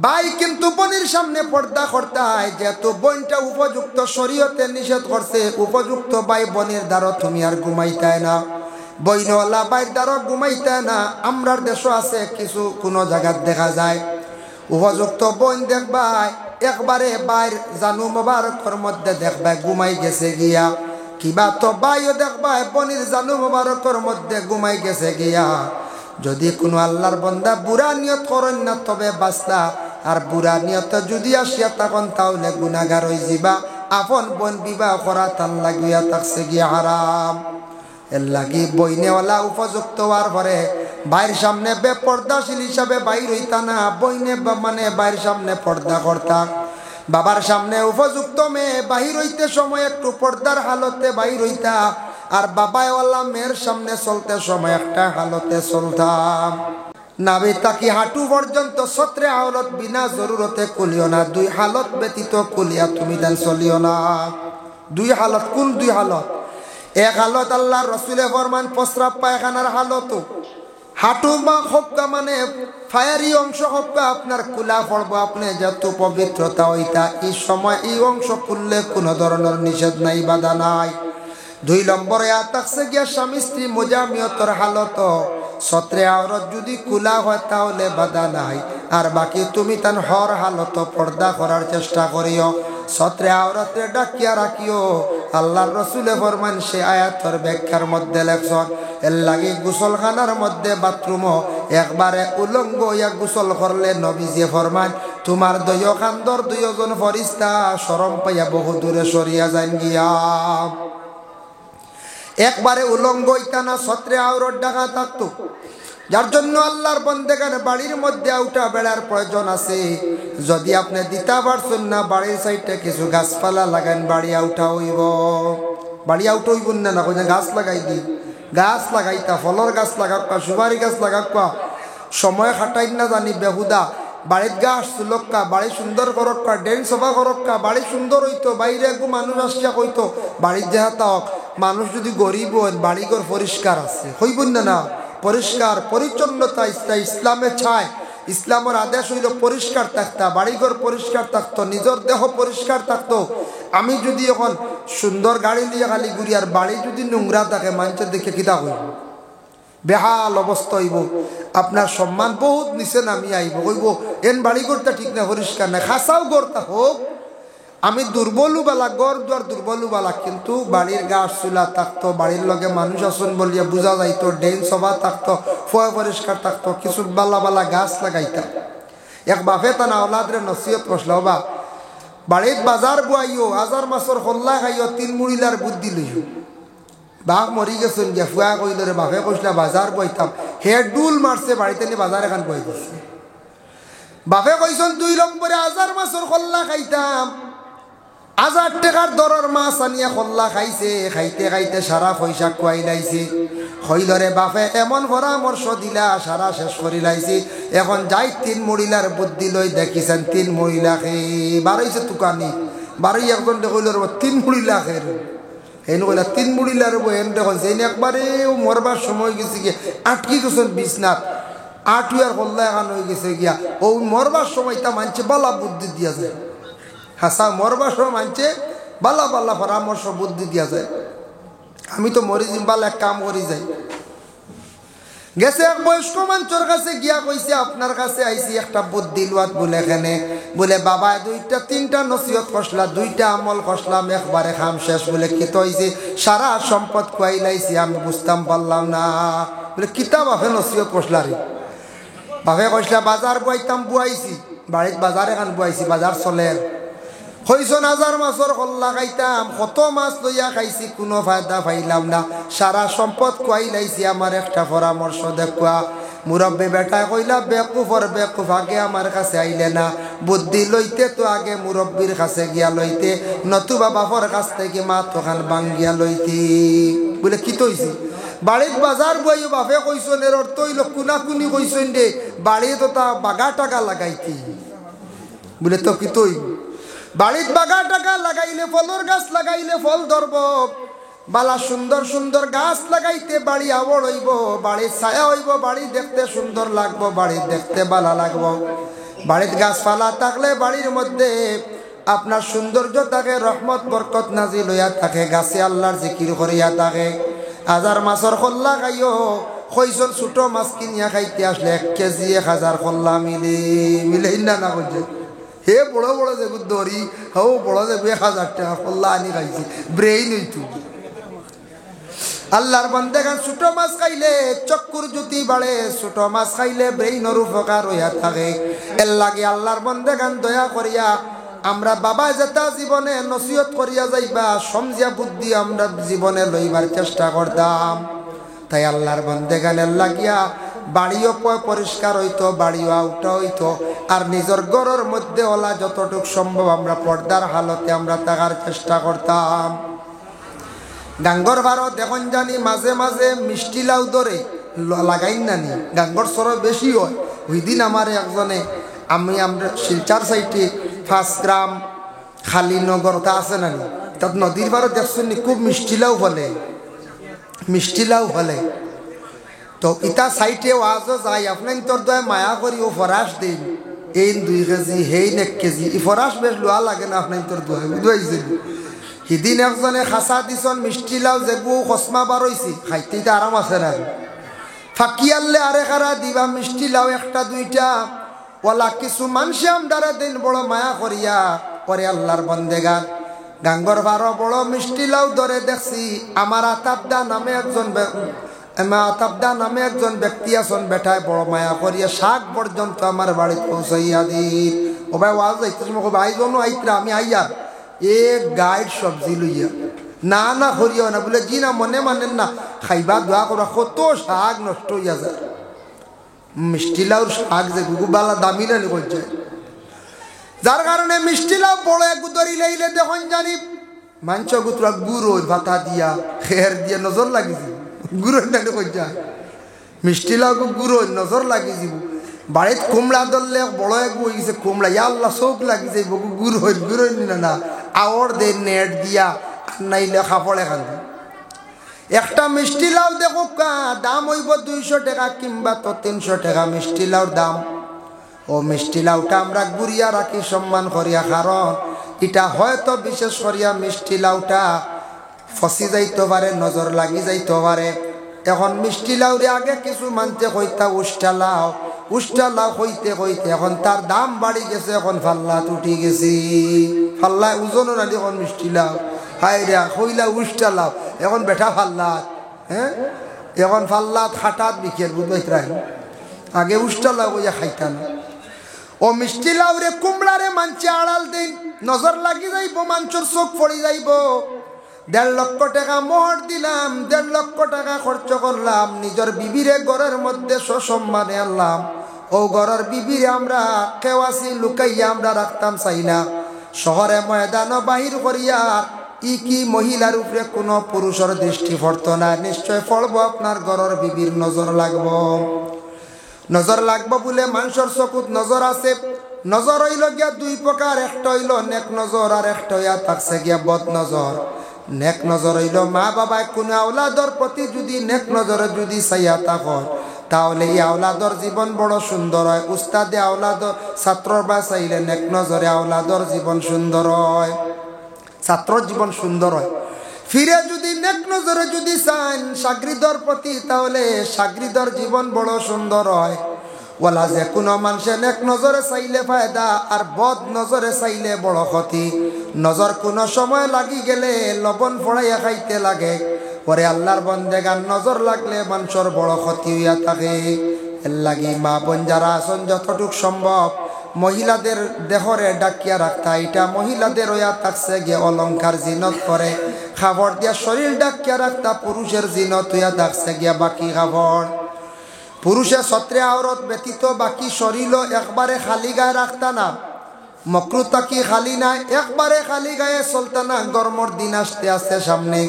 ভাই কিন্তু বনির সামনে পর্দা করতাই, যেহেতু বইনটা উপযুক্ত শরীয়তে নিষেধ করছে। উপযুক্ত ভাই বনির দ্বারা তুমি আর ঘুমাইতাই না, বইনওয়ালা বাইর দ্বারা ঘুমাইতাই না। আমরার দেশও আছে কিছু কোনো জায়গায় দেখা যায় উপযুক্ত বইন দেখবাই একবারে বাইর জানু মোবারকর মধ্যে দেখবাই ঘুমাই গেছে গিয়া, কিবা তো বাইও দেখবাই বনির জানু মোবারকর মধ্যে ঘুমাই গেছে গিয়া। যদি কোনো আল্লাহর বান্দা বুড়া নিয়ত করেন না তবে বাঁচলা, আর বুড়া নিয়ত যদি আসিয়া তখন তাহলে গুনাহগার হয়ে যাবা। আপন বোন বিবাহ করা তার লাগিয়া থাকছে গিয়া হারাম। এর লাগি বইনেওয়ালা উপযুক্ত হওয়ার পরে বাইর সামনে বেপর্দাশীল হিসাবে বাইর হইতা না, বইনে মানে বাইর সামনে পর্দা করতা। বাবার সামনে উপযুক্ত মেয়ে বাহির হইতে সময় একটু পর্দার হালতে বাহির হইতা, আর বাবাওয়ালা মেয়ের সামনে চলতে সময় একটা হালতে চলতাম। নাবি তাকি হাঁটু পর্যন্ত সত্রে আওরত বিনা জরুরতে কুলিও না, দুই হালত ব্যতীত কুলিয়া তুমি দেন চলিও না। দুই হালত, কোন দুই হালত? এক হালত আল্লাহর রাসূলে ফরমান প্রস্রাব পায়খানার হালত, হাঁটু বা হক্কা মানে ফায়ারি অংশ হক্কা আপনার কুলা পড়ব, আপনি যত পবিত্রতা হইতা এই সময় এই অংশ খুললে কোনো ধরনের নিষেধ নাই, বাধা নাই। দুই নম্বরে থাকছে গিয়া স্বামী স্ত্রী মোজামিয়তর হালত, সত্রে আওরত যদি খোলা হয় তাহলে বাধা নাই, আর বাকি তুমি তান হর হালত পর্দা করার চেষ্টা করিও, সত্রে আওরতে ডাকিয়া রাখিও। আল্লাহর রাসূলে ফরমান সে আয়াতের ব্যাখ্যার মধ্যে লেখছেন এর লাগি গোসলখানার মধ্যে বাথরুমও একবারে উলঙ্গ হইয়া গোসল করলে নবীজি ফরমান তোমার দয় খান্দর দুইজন ফরিস্তা শরম পাইয়া বহু দূরে সরিয়া যান গিয়া। একবারে উলঙ্গ হইতা না, সত্রে আওরত ঢাকা থাকতো। যার জন্য আল্লাহর বন্দেগান বাড়ির মধ্যে আউটা বেড়ার প্রয়োজন আছে। যদি আপনি দিতে পারছেন না বাড়ির সাইডে কিছু গাছপালা লাগান, বাড়ি আউটা হইব। বাড়ি আউটা হইব না, না গাছ লাগাই দি, গাছ লাগাইতা, ফলর গাছ লাগাক্কা, সুপারি গাছ লাগাক্কা, সময় খাটাই না জানি বেহুদা। বাড়ির গাছ চুলক্কা, বাড়ি সুন্দর করক্কা, ড্রেন সফা করক্কা, বাড়ি সুন্দর হইতো, বাইরে একটু মানুষ আসিয়া কইতো বাড়ির যেহাতা মানুষ যদি গরিব হন বাড়িঘর পরিষ্কার আছে, হইব না না পরিষ্কার পরিচ্ছন্নতা ইসলামে ছায়। ইসলামের আদেশ হইল পরিষ্কার থাকতা, বাড়িঘর পরিষ্কার থাকতো, নিজের দেহ পরিষ্কার থাকতো। আমি যদি এখন সুন্দর গাড়ি নিয়ে খালি ঘুরি আর বাড়ি যদি নোংরা থাকে মানুষের দেখে কিতা হইব, বেহাল অবস্থা হইব, আপনার সম্মান বহুত নিচে নামি আইব, হইব এন বাড়িঘরটা ঠিক না, পরিষ্কার না, খাসাও গড়তা হোক। আমি দুর্বলু বালা, গড় দুয়ার দুর্বলু বালা, কিন্তু বাড়ির গাছ চুলা থাকতো, বাড়ির লগে মানুষ আসন বলিয়া বোঝা যাইতো, ড্রেন সভা থাকতো, ফয় পরিষ্কার থাকতো, কিছু বালা বালা গাছ লাগাইতাম। এক বাপে তা না ওলাদরে নসিহত করছিল, বা বাড়িত বাজার বুয়াইও আজার মাছর খোল্লা খাইও 3 মুড়িলার বুদ্ধি লইও বাঘ মরি গেছেন গিয়া ফুয়া কইল রে বাপে কইসলা বাজার বইতাম হে ডুল মারছে বাড়িতে নিয়ে বাজার এখান বই দিছে বাপে কইছেন 2 নম্বরে আজার মাছর খোল্লা খাইতাম 1000 টাকার দরর মাছ আনিয়া খোল্লা খাইছে খাইতে খাইতে সারা পয়সা খুয়াই লাইছে হইলরে বাপে এমন পরামর্শ দিলা সারা শেষ করি লাইছি এখন যাই 3 মহিলার বুদ্ধি লই দেখিছেন 3 মহিলা খে বারইছে তুকানি বারই একজন কইল 3 মহিলা খে হেন কইলা 3 মহিলার বহেন দেখুন যেন একবারে মরবার সময় গেছে গিয়ে আটকি গেছেন বিছনাথ আটুয়ার খোল্লা এখন হয়ে গেছে গিয়া ও মরবার সময় তা মানছে বালা বুদ্ধি দিয়া যায় হাসা মরবার সময় মানছে বালা বালা পরামর্শ বুদ্ধি দিয়া যায় আমি তো মরি জিম্বাল এক কাম করি যাই গেছে এক বয়স্ক মানুষের কাছে গিয়া কইছে আপনার কাছে আইছি একটা বুদ্ধি লওয়াত বলে এখানে বলে বাবা 2টা 3টা নসিহত করছলা 2টা আমল করছলাম একবারে খাম শেষ বলে কি তো হইছে সারা সম্পদ খুয়াই লাইছি আমি বুঝতাম পারলাম না বলে কিতাব আপে নসিহত করছলা রে বাপে কইসলা বাজার বুয়াইতাম বুয়াইছি বাড়িত বাজার এখান বুয়াইছি বাজার চলের হইছন 1000 মাছর খোল্লা খাইতাম কত মাছ লইয়া খাইছি কোনো ফায়দা পাইলাম না সারা সম্পদ খুয়াই লাইছি আমার একটা পরামর্শ দেখুয়া মুরব্বী বেটায় কইলা বেকুফর বেকুফ আগে আমার কাছে আইলে না বুদ্ধি লইতে তো আগে মুরব্বীর কাছে গিয়া লইতে নতুবা বাপর কাছ থেকে মা তখন বাঙ্গিয়া লইতি বলে কি তৈছি বাড়িত বাজার বইও বাপে কইছন এর অর্থ হইল কুনাকুনি কইছন রে বাড়ি তো তা বাগা টাকা লাগাইতি বলে তো কি তৈ বাড়িত বাগা টাকা লাগাইলে ফলর গাছ লাগাইলে ফল ধরব বালা সুন্দর সুন্দর গাছ লাগাইতে বাড়ি আবড় হইব বাড়ির ছায়া হইব বাড়ি দেখতে সুন্দর লাগবো বাড়ি দেখতে বালা লাগবো বাড়িত গাছপালা থাকলে বাড়ির মধ্যে আপনার সৌন্দর্য থাকে রহমত বরকত নাজিল হইয়া থাকে গাছে আল্লাহর জিকির করিয়া থাকে 1000 মাছর খোল্লা খাইও কইজন ছোট মাছ কিনিয়া খাইতে আসলে 1 কেজি 1000 খোল্লা মিলে না করছে হে বড় বড় যে দড়ি হও বড় যে 1000 টাকা খোল্লা আনি খাইছি ব্রেইন হইতু আল্লাহর বান্দাগান ছোট মাছ খাইলে চক্ষুর জ্যোতি বাড়ে ছোট মাছ খাইলে ব্রেইনের উপকার হইয়া থাকে এর লাগে আল্লাহর বান্দাগান দয়া করিয়া আমরা বাবা যেটা জীবনে নসিহত করিয়া যাইবা সমঝিয়া বুদ্ধি আমরা জীবনে লইবার চেষ্টা করতাম তাই আল্লাহর বান্দাগানের লাগিয়া বাড়িও পরিষ্কার হইতো বাড়িও আউটা হইতো আর নিজের ঘরের মধ্যে ওলা যতটুকু সম্ভব আমরা পর্দার হালতে আমরা থাকার চেষ্টা করতাম গাঙ্গর ভারত এখন জানি মাঝে মাঝে মিষ্টি লাউ ধরে লাগাই নানি গাঙ্গর সর বেশি হয় ওই দিন আমার একজনে আমরা শিলচার সাইডে 5 গ্রাম খালিনগরটা আছে নানি তাত নদীর ভারত দেখছেন খুব মিষ্টি লাউ ফলে তো ইটা সাইটে ওয়াজও যাই আপনার তোর দয় মায়া করি ও ফরাস দিন এই 2 কেজি হেই 1 কেজি ই ফরাস বেশ লোয়া লাগে না আপনার তোর দয় বুঝাইছে সেদিন একজনে খাসা দিছন মিষ্টি লাউ যেগু খসমা বারইছি খাইতে আরাম আছে না ফাঁকি আনলে আরে খারা দিবা মিষ্টি লাউ 1টা 2টা ওলা কিছু মানুষে আমদারা দিন বড় মায়া করিয়া পরে আল্লাহর বন্দেগান গাঙ্গর ভারো বড় মিষ্টি লাউ ধরে দেখছি আমার আতাবদা নামে একজন ব্যক্তি আছেন বেটায় বড় মায়া করিয়া শাক পর্যন্ত আমার বাড়িতে পৌঁছাইয়া দিন ও ভাই ওয়াজ যাইতে ভাই জন্য আইতরা আমি আইয়া গাইড সবজি লইয়া না করিও না বলে জি না মনে মানেন না খাইবা দোয়া করা কত শাক নষ্ট হইয়া যায় মিষ্টি লাউর শাক যে গুগুবালা দামি না করছে যার কারণে মিষ্টি লাউ বড় এক গুদরি লাইলে দেখুন জানি মাংস গুতরা গুড়ো ভাতা দিয়া খের দিয়া নজর লাগিছি গুড়ো নানি করছে মিষ্টি লাউ গুড়ো নজর লাগিছি বাড়িত কুমড়া ধরলে বড় এক বই গেছে কুমড়া ইয়া আল্লাহ চোখ লাগি যাইব গুড়ো না আওয়ার দে নেট দিয়া নাইলে খাপড় এখান একটা মিষ্টি লাউ দেখো দাম হইব 200 টাকা কিংবা তো 300 টাকা মিষ্টি লাউর দাম ও মিষ্টি লাউটা আমরা গুড়িয়া রাখি সম্মান করিয়া কারণ এটা হয়তো বিশেষ করিয়া মিষ্টি লাউটা ফসি যাইতে পারে নজর লাগি যাইতে পারে এখন মিষ্টি লাউরে আগে কিছু মানতে কইতা উষ্টা লাউ হইতে এখন তার দাম বাড়ি গেছে এখন ফাল্লা উঠি গেছি ফাল্লা ওজন নালি এখন মিষ্টি লাউ হাই রে কইলা উষ্টা লাউ এখন বেটা ফাল্লাত হ্যাঁ এখন ফাল্লাত খাটাত বিকেল বুঝবাই আগে উষ্টা লাউ কইয়া খাইতাম ও মিষ্টি লাউ রে কুমড়া রে মানছে আড়াল দিন নজর লাগি যাইব, মানুষের চোখ পড়ি যাইব। 1.5 লক্ষ টাকা মোহর দিলাম, 1.5 লক্ষ টাকা খরচ করলাম, নিজের বিবিরে ঘরের মধ্যে সসম্মানে আনলাম। ও ঘরের বিবিরে আমরা কেওয়াসি লুকাইয়া আমরা রাখতাম চাই না, শহরে ময়দান বাহির করিয়া কি মহিলার উপরে কোনো পুরুষের দৃষ্টি পড়তো না। নিশ্চয় পড়বো আপনার ঘরের বিবির নজর লাগবো। নজর লাগবো বলে মানুষের চকুত নজর আছে। নজর হইল গিয়া 2 প্রকার, একটা হইল নেক নজর আর একটা হইয়া থাকছে গিয়া বদ নজর। নেক নজর হইল মা বাবায় কোনো আওলাদর প্রতি যদি নেক নজরে যদি চাইয়া থাকো, তাহলে এই আওলাদর জীবন বড় সুন্দর হয়। উস্তাদে আওলাদর ছাত্রর বা চাইলে নেক নজরে আওলাদর জীবন সুন্দর হয়, ছাত্রর জীবন সুন্দর হয়। ফিরে যদি নেক নজরে যদি চান সাগরিদর প্রতি, তাহলে সাগরিদর জীবন বড় সুন্দর হয়। ওলা যে কোনো মানুষে নেক নজরে চাইলে ফায়দা, আর বদ নজরে চাইলে বড় ক্ষতি। নজর কোনো সময় লাগি গেলে লবণ ফড়াইয়া খাইতে লাগে। পরে আল্লাহর বন্দেগান নজর লাগলে মানুষের বড় ক্ষতি হইয়া থাকে। এর লাগি মা বোন যারা আছেন যতটুক সম্ভব মহিলাদের দেহরে ডাকিয়া রাখতা, এটা মহিলাদের হইয়া থাকছে গিয়ে অলংকার জিনত করে খাবার দিয়া শরীর ডাকিয়া রাখতা। পুরুষের জিনত হইয়া থাকছে গিয়া বাকি খাবার। পুরুষের ছত্রে আওরত ব্যতীত বাকি শরীর একবারে খালি গায়ে রাখতা না। মকরুতা কি খালি নাই, একবারে খালি গায়ে চলতা না। গরমের দিন আসতে আসতে সামনে,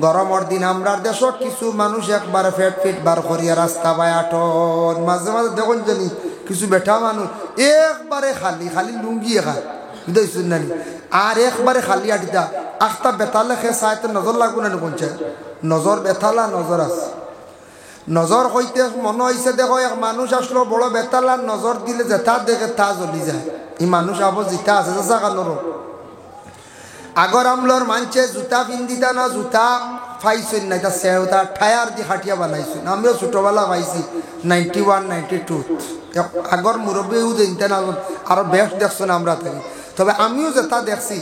গরমের দিন আমরা দেশ কিছু মানুষ একবারে ফেট ফিট বার করিয়া রাস্তা বাই আটন। মাঝে মাঝে দেখুন জানি কিছু বেঠা মানুষ একবারে খালি খালি লুঙ্গিয়ে খায়, বুঝতেছেন না? আর একবারে খালি আটিতা আখটা বেতালে খে চাইতে নজর লাগবো না। কোনছে নজর বেতালা নজর আছে। নজর হইতে মনে হয়েছে দেখো এক মানুষ আসলো বড় বেতালা, নজর দিলে যেটা দেখে তা জ্বলি যায়। এই মানুষ আবার জিতা আছে জাগানোর। আগর আমলর মানছে জুতা পিন্দিতা না, জুতা পাইছেন না, এটা সেওতা টায়ার দিয়ে হাটিয়া বানাইছেন। আমিও ছোটবেলা পাইছি 91, 92। আগর মুরব্বীও জানতে না, আরো বেশ দেখছেন আমরা থাকি। তবে আমিও যেটা দেখছি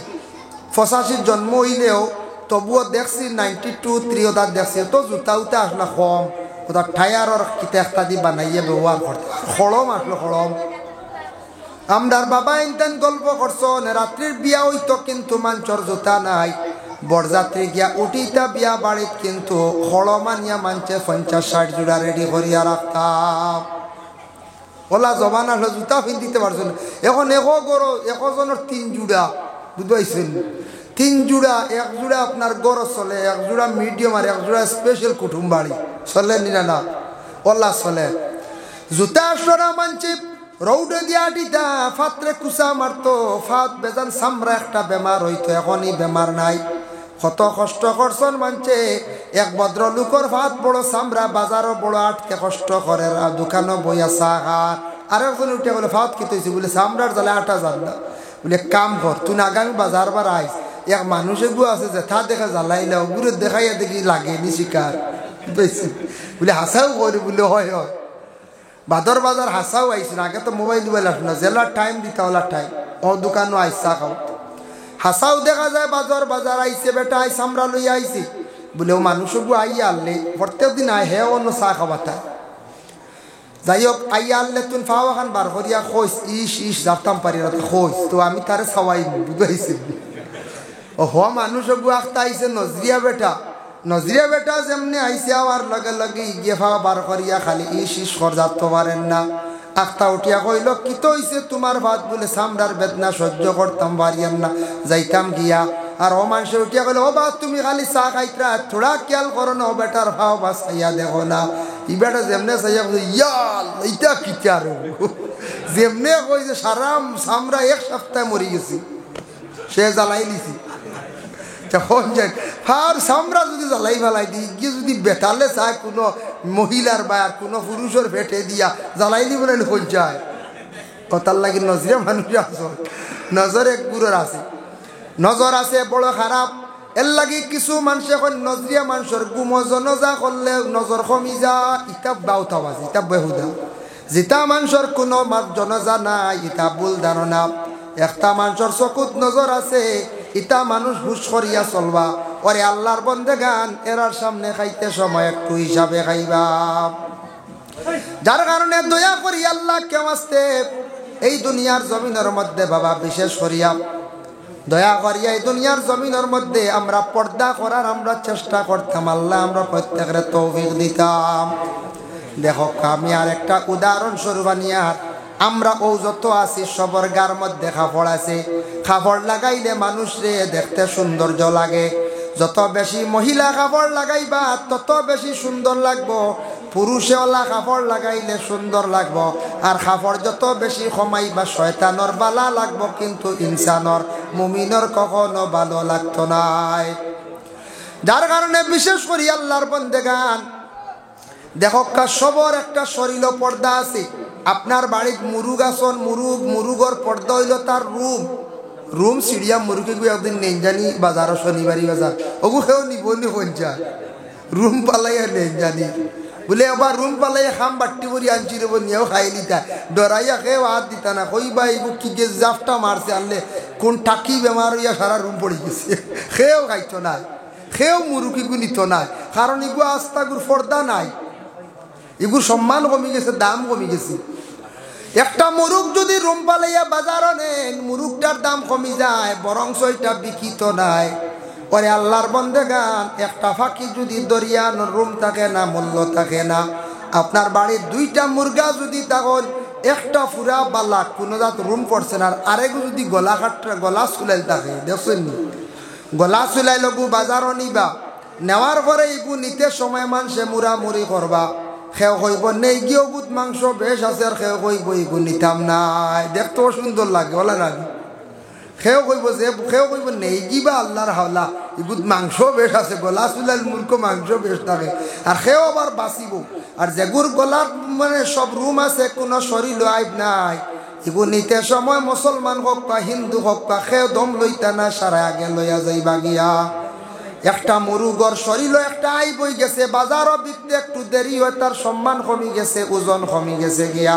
85 জন্ম হইলেও তবুও দেখছি 92, 3 ওটা দেখছি। তো জুতা উতা আসলে কম, ওটা টায়ারের কিতা একটা দিয়ে বানাইয়া ব্যবহার করতে। খড়ম আসলো খড়ম। আমরার বাবা ইনতেন গল্প করছেন রাত্রির বিয়া হইতো কিন্তু মানুষের জুতা নাই। বরযাত্রী গিয়া উঠিতা বিয়া বাড়িত কিন্তু খড়মানিয়া মানছে 50-60 জোড়া রেডি করিয়া রাখতাম। ওলা জবান আসলে জুতা পিন্ধিতে পারছো না। এখন একজনের 3 জোড়া, বুঝতে 3 জোড়া। 1 জোড়া আপনার গড় চলে, 1 জোড়া মিডিয়াম, আর 1 জোড়া স্পেশাল কুটুম বাড়ি চলে নিনা না। ওলা চলে জুতা আসলো না মানছে রৌডে দিয়া আটিতা ফাত্রে কুচা মারতো। ফাত বেজান সামরা একটা বেমার হইতো, এখনই বেমার নাই। কত কষ্ট করছেন মানছে। এক ভদ্র লোকর ফাত বড় সামরা, বাজারও বড় আটকে কষ্ট করে, দোকানও বইয়া চা খার। আরেকজন উঠে বলে ফাত কি তৈছি বলে সামরার জ্বালে আটা যান না। বলে কাম কর তুই আগামী বাজার বার আইস। এক মানুষে গু আছে যে থা দেখা জ্বালাইলে গুড়ে দেখাইয়া দেখি লাগে নি শিকার বলে হাসাও করি বলে হয় হয়। বাদর বাজার হাসাও আইসিন। আগে তো মোবাইল আসলো না, জেলার টাইম দিতে হলার টাইম। ও দোকানও আইসা খাও হাসাও দেখা যায়। বাজার বাজার আইসে বেটা আইস আমরা লইয়া আইসি বলে ও মানুষও গু আইয়া আনলে প্রত্যেক দিন আয় হে অন্য চা খাবাতা। যাই হোক আইয়া আনলে তুই ফাওয়া খান বার করিয়া খোঁজ ইস যাতাম পারি না খোঁজ। তো আমি তারে খাওয়াই বুঝাইছি। ও হ মানুষও গু আখতা আইসে নজরিয়া বেটা। নজরিয়া বেটা যেমনি আইসে আওয়ার লগে লগে গিয়ে ফাওয়া বার করিয়া খালি ইস কর যাতে পারেন না। আখতা উঠিয়া কইল কি তো হইছে তোমার ভাত বলে সামরার বেদনা সহ্য করতাম পারিয়াম না, যাইতাম গিয়া। আর ও মানুষে উঠিয়া কইল ও বাদ তুমি খালি চা খাইতরা, থোড়া খেয়াল করো না ও বেটার ভাও বা চাইয়া দেখো না। ই বেটা যেমনে চাইয়া ইয়াল এইটা কিটার যেমনে কই যে সারাম সামরা 1 সপ্তাহ মরি গেছি, সে জ্বালাই দিছি। আর সামরা যদি জ্বালাই ফেলাই দিই গিয়ে যদি বেতালে চায় কোনো মহিলার বা কোনো পুরুষের পেটে দিয়া জ্বালাই দিব না পঞ্চায় কথার লাগি নজরে মানুষ আছে। নজর এক গুরুর আছে, নজর আছে বড় খারাপ। এর লাগি কিছু মানুষ এখন নজরিয়া মানুষের গুমজনজা করলে নজর কমি যা, ইটা বাউতা বাজে, ইটা বেহুদা। যেটা মানুষের কোনো জনজা নাই ইটা ভুল ধারণা। একটা মানুষের চকুত নজর আছে, ইটা মানুষ হুশ করিয়া চলবা। ওরে আল্লাহর বন্দেগান এরার সামনে খাইতে সময় একটু হিসাবে খাইবা। যার কারণে দয়া করি আল্লাহ কেউ আসতে এই দুনিয়ার জমিনের মধ্যে বাবা বিশেষ করিয়া দয়া করিয়া এই দুনিয়ার জমিনের মধ্যে আমরা পর্দা করার আমরা চেষ্টা করতাম। আল্লাহ আমরা প্রত্যেকের তৌফিক দিতাম। দেখো আমি আর একটা উদাহরণ স্বরূপ নিয়ার আমরা ও যত আছি সবর গার মধ্যে কাপড় আছে, কাপড় লাগাইলে মানুষরে দেখতে সৌন্দর্য লাগে। যত বেশি মহিলা কাপড় লাগাইবা তত বেশি সুন্দর লাগবো, পুরুষেওয়ালা কাপড় লাগাইলে সুন্দর লাগবো। আর কাপড় যত বেশি কমাইবা শয়তানর বালা লাগবো, কিন্তু ইনসানর মুমিনর কখনো ভালো লাগতো নাই। যার কারণে বিশেষ করে আল্লাহর বন্দেগান দেখো সবর একটা শরীর পর্দা আছে। আপনার বাড়ির মুরুগ আসন, মুরুগর পর্দা হইল তার রুম সিঁড়িয়া মুরুগে গিয়ে একদিন নেই জানি বাজারও শনিবারই বাজার ওগু খেয়েও নিব নি পঞ্চা রুম পালাইয়া নেই জানি বলে আবার রুম পালাইয়া খাম বাট্টি করি আনছি রেব নিয়েও খাই নিতা ডরাইয়া খেয়েও হাত দিতা না। কইবা এগু কি গে জাফটা মারছে আনলে কোন টাকি বেমার হইয়া সারা রুম পড়ে গেছে, খেয়েও খাইত না, খেয়েও মুরুগিগু নিত না। কারণ এগু আস্তাগুর পর্দা নাই, এগুর সম্মান কমে গেছে, দাম কমে গেছে। একটা মুরুগ যদি রুম পালাইয়া বাজারও নেন, মুরুগটার দাম কমে যায়, বরং এটা বিকিত নাই। পরে আল্লাহর বন্দেগান একটা ফাঁকি যদি দরিয়ান রুম থাকে না, মূল্য থাকে না। আপনার বাড়ির দুইটা মুরগা যদি তখন একটা ফুরা বালা কোনো জাত রুম পড়ছে না, আর আরেকু যদি গলা কাটটা গলা চুলাইল থাকে দেখছেন নি, গলা চুলাই লগু বাজারও নিবা, নেওয়ার পরে এগু নিতে সময় মানুষে মুড়ামুড়ি করবা। খেও কইব নেই গিয়েও বুধ মাংস বেশ আছে, আর খেও কইব এগু নিতাম নাই, দেখতেও সুন্দর লাগে বলে না। খেও কইব যে খেও কইব নেই গিবা আল্লাহর হাওলা এগুদ মাংস বেশ আছে, গলা চুলাল মূর্খ মাংস বেশ থাকে। আর খেও আবার বাঁচিব। আর যেগুর গলার মানে সব রুম আছে, কোনো শরীর আইব নাই, এগু নিতে সময় মুসলমান হোক বা হিন্দু হোক বা খেও দম লইতা না, সারা আগে লইয়া যাইবা গিয়া। একটা মুরুগর শরীর একটা আই বই গেছে, বাজারও বিকতে একটু দেরি হয়, তার সম্মান কমি গেছে, ওজন কমি গেছে গিয়া,